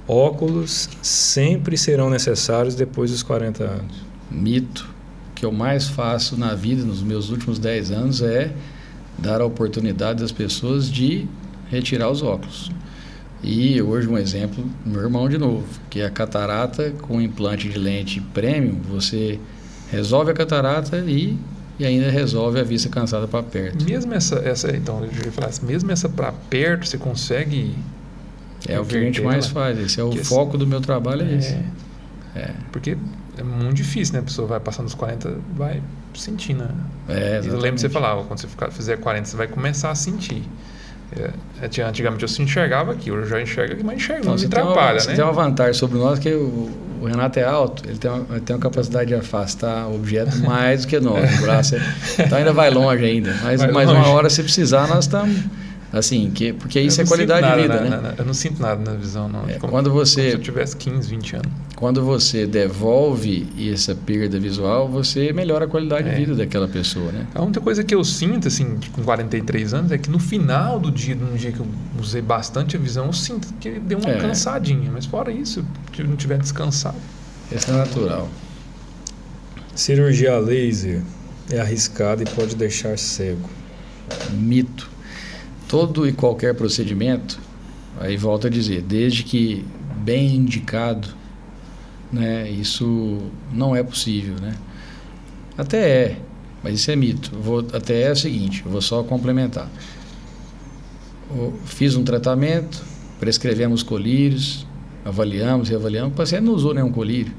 Speaker 2: Óculos sempre serão necessários depois dos 40 anos.
Speaker 3: Mito. O que eu mais faço na vida, nos meus últimos 10 anos, é dar a oportunidade das pessoas de retirar os óculos. E hoje um exemplo, meu irmão de novo, que é a catarata com implante de lente premium, você resolve a catarata e ainda resolve a vista cansada para perto.
Speaker 1: Mesmo essa então, eu ia falar assim, mesmo essa para perto, você consegue...
Speaker 3: É o que a gente mais faz, esse é o
Speaker 1: Que
Speaker 3: foco do meu trabalho, é esse.
Speaker 1: Porque é muito difícil, né? A pessoa vai passando dos 40, vai sentindo. Né? Eu lembro que você falava, quando você fizer 40, você vai começar a sentir. Antigamente eu só enxergava aqui, eu já enxergo aqui, mas enxergo, não me atrapalha,
Speaker 3: Você
Speaker 1: né?
Speaker 3: tem uma vantagem sobre nós, que o Renato é alto, ele tem uma capacidade de afastar objetos mais do que nós. O braço então ainda vai longe ainda. Mas uma hora, se precisar, nós estamos... Assim, porque isso é qualidade de vida, né?
Speaker 1: Eu não sinto nada na visão, não.
Speaker 3: Como se
Speaker 1: eu tivesse 15, 20 anos.
Speaker 3: Quando você devolve essa perda visual, você melhora a qualidade de vida daquela pessoa, né?
Speaker 1: A única coisa que eu sinto, assim, com 43 anos, é que no final do dia, num dia que eu usei bastante a visão, eu sinto que deu uma cansadinha. Mas fora isso, se eu não tiver descansado...
Speaker 3: Isso é natural.
Speaker 2: Cirurgia a laser é arriscada e pode deixar cego.
Speaker 3: Mito. Todo e qualquer procedimento, aí volto a dizer, desde que bem indicado, né, isso não é possível, né? Até mas isso é mito. Até é o seguinte, eu vou só complementar. Fiz um tratamento, prescrevemos colírios, avaliamos, reavaliamos, o paciente não usou nenhum colírio.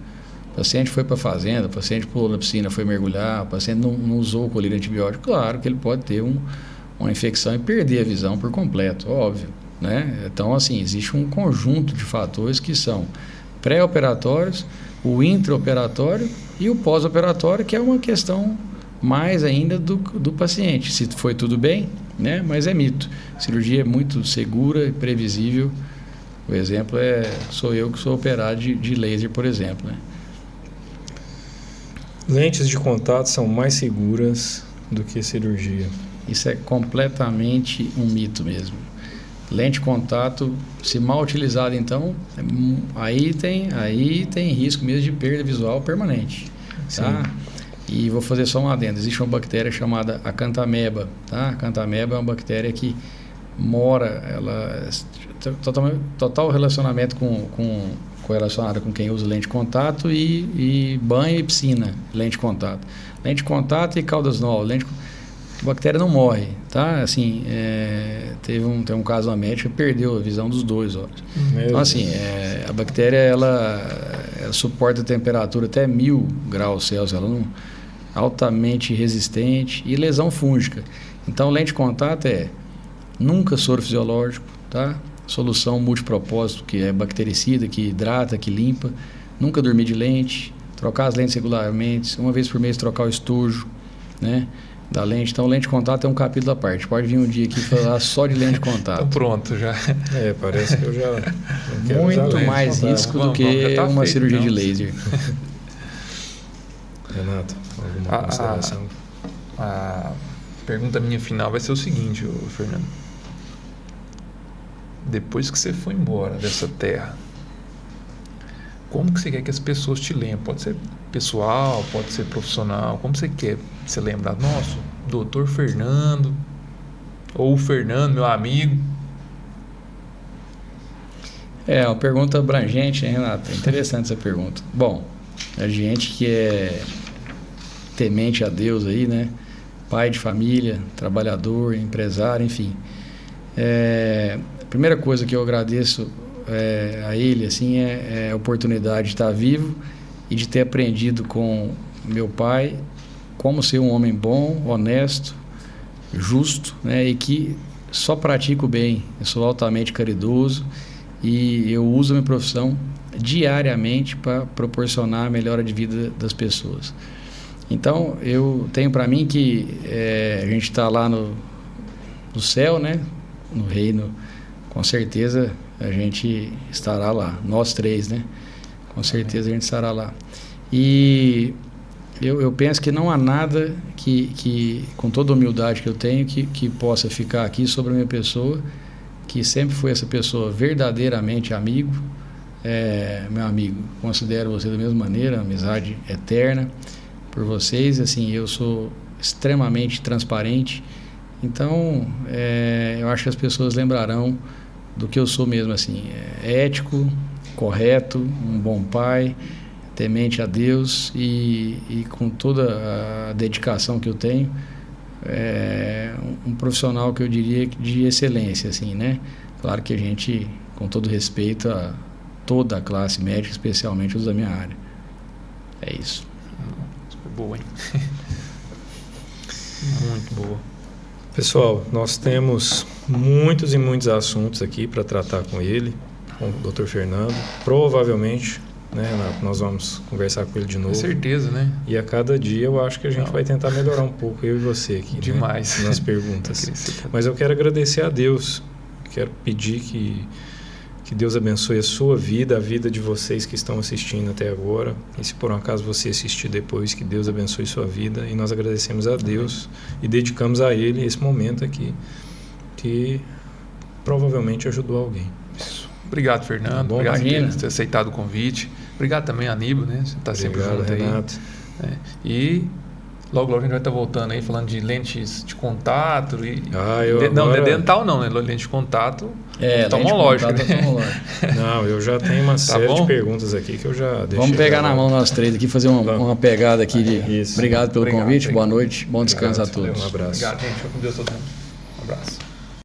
Speaker 3: O paciente foi para a fazenda, o paciente pulou na piscina, foi mergulhar, o paciente não usou o colírio antibiótico. Claro que ele pode ter uma infecção e perder a visão por completo, óbvio, né? Então, assim, existe um conjunto de fatores que são pré-operatórios, o intraoperatório e o pós-operatório, que é uma questão mais ainda do paciente. Se foi tudo bem, né? Mas é mito. A cirurgia é muito segura e previsível. O exemplo sou eu que sou operado de laser, por exemplo, né?
Speaker 2: Lentes de contato são mais seguras do que cirurgia.
Speaker 3: Isso é completamente um mito mesmo. Lente de contato, se mal utilizada, então, aí tem risco mesmo de perda visual permanente. Tá? E vou fazer só um adendo. Existe uma bactéria chamada acanthameba. Tá? A acanthameba é uma bactéria que mora, ela total relacionamento correlacionada com quem usa lente de contato e banho e piscina, lente de contato. Lente de contato e Caldas Novas. A bactéria não morre, tá? Assim, tem um caso, uma médica perdeu a visão dos dois olhos. Então, assim, a bactéria, ela suporta a temperatura até 1000 graus Celsius, ela não altamente resistente e lesão fúngica. Então, lente de contato nunca soro fisiológico, tá? Solução multipropósito, que é bactericida, que hidrata, que limpa. Nunca dormir de lente, trocar as lentes regularmente, uma vez por mês trocar o estojo, né? Da lente. Então, lente de contato é um capítulo à parte. Pode vir um dia aqui falar só de lente de contato.
Speaker 1: Então pronto, já.
Speaker 2: Parece que eu já...
Speaker 3: Muito mais risco do que uma cirurgia de laser.
Speaker 2: Renato, alguma consideração?
Speaker 1: A pergunta minha final vai ser o seguinte, Fernando. Depois que você foi embora dessa terra, como que você quer que as pessoas te lembrem? Pode ser pessoal, pode ser profissional. Como você quer ser lembrado? Nossa, doutor Fernando, ou o Fernando, meu amigo.
Speaker 3: Uma pergunta abrangente, hein, Renato? Interessante essa pergunta. Bom, a gente que é temente a Deus aí, né? Pai de família, trabalhador, empresário, enfim. A primeira coisa que eu agradeço a ele, assim, é a oportunidade de estar vivo e de ter aprendido com meu pai como ser um homem bom, honesto, justo, né? E que só pratica o bem. Eu sou altamente caridoso e eu uso a minha profissão diariamente para proporcionar a melhora de vida das pessoas. Então, eu tenho para mim que a gente está lá no céu, né? No reino, com certeza a gente estará lá, nós três, né? Com certeza a gente estará lá. E eu penso que não há nada que com toda a humildade que eu tenho, que possa ficar aqui sobre a minha pessoa, que sempre foi essa pessoa verdadeiramente amigo. Meu amigo, considero você da mesma maneira, amizade eterna por vocês. Assim, eu sou extremamente transparente. Então, eu acho que as pessoas lembrarão do que eu sou mesmo, assim, ético, correto, um bom pai, temente a Deus e com toda a dedicação que eu tenho, um profissional que eu diria de excelência, assim, né? Claro que a gente, com todo respeito a toda a classe médica, especialmente os da minha área. É isso.
Speaker 1: Isso foi boa, hein? Muito boa.
Speaker 2: Pessoal, nós temos muitos e muitos assuntos aqui para tratar com ele, com o Dr. Fernando. Provavelmente, né, Renato, nós vamos conversar com ele de novo.
Speaker 1: Com certeza, né?
Speaker 2: E a cada dia eu acho que a gente vai tentar melhorar um pouco, eu e você aqui.
Speaker 1: Demais.
Speaker 2: Né, nas perguntas. Mas eu quero agradecer a Deus. Quero pedir que Deus abençoe a sua vida, a vida de vocês que estão assistindo até agora. E se por um acaso você assistir depois, que Deus abençoe sua vida. E nós agradecemos a Deus e dedicamos a Ele esse momento aqui, que provavelmente ajudou alguém.
Speaker 1: Isso. Obrigado, Fernando.
Speaker 2: Bom,
Speaker 1: obrigado por ter aceitado o convite. Obrigado também, Aníbal, né? Você está sempre junto aí.
Speaker 2: Renato.
Speaker 1: E logo a gente vai estar voltando aí, falando de lentes de contato. Não é dental não, né? Lente de contato oftalmológico.
Speaker 2: Não, eu já tenho uma série de perguntas aqui que eu já deixei.
Speaker 3: Vamos pegar na mão nós três aqui, fazer uma pegada aqui.
Speaker 2: Isso.
Speaker 3: Obrigado pelo convite, boa noite, bom descanso a todos.
Speaker 2: Um abraço.
Speaker 1: Obrigado, gente. Fica com Deus todo mundo. Um abraço.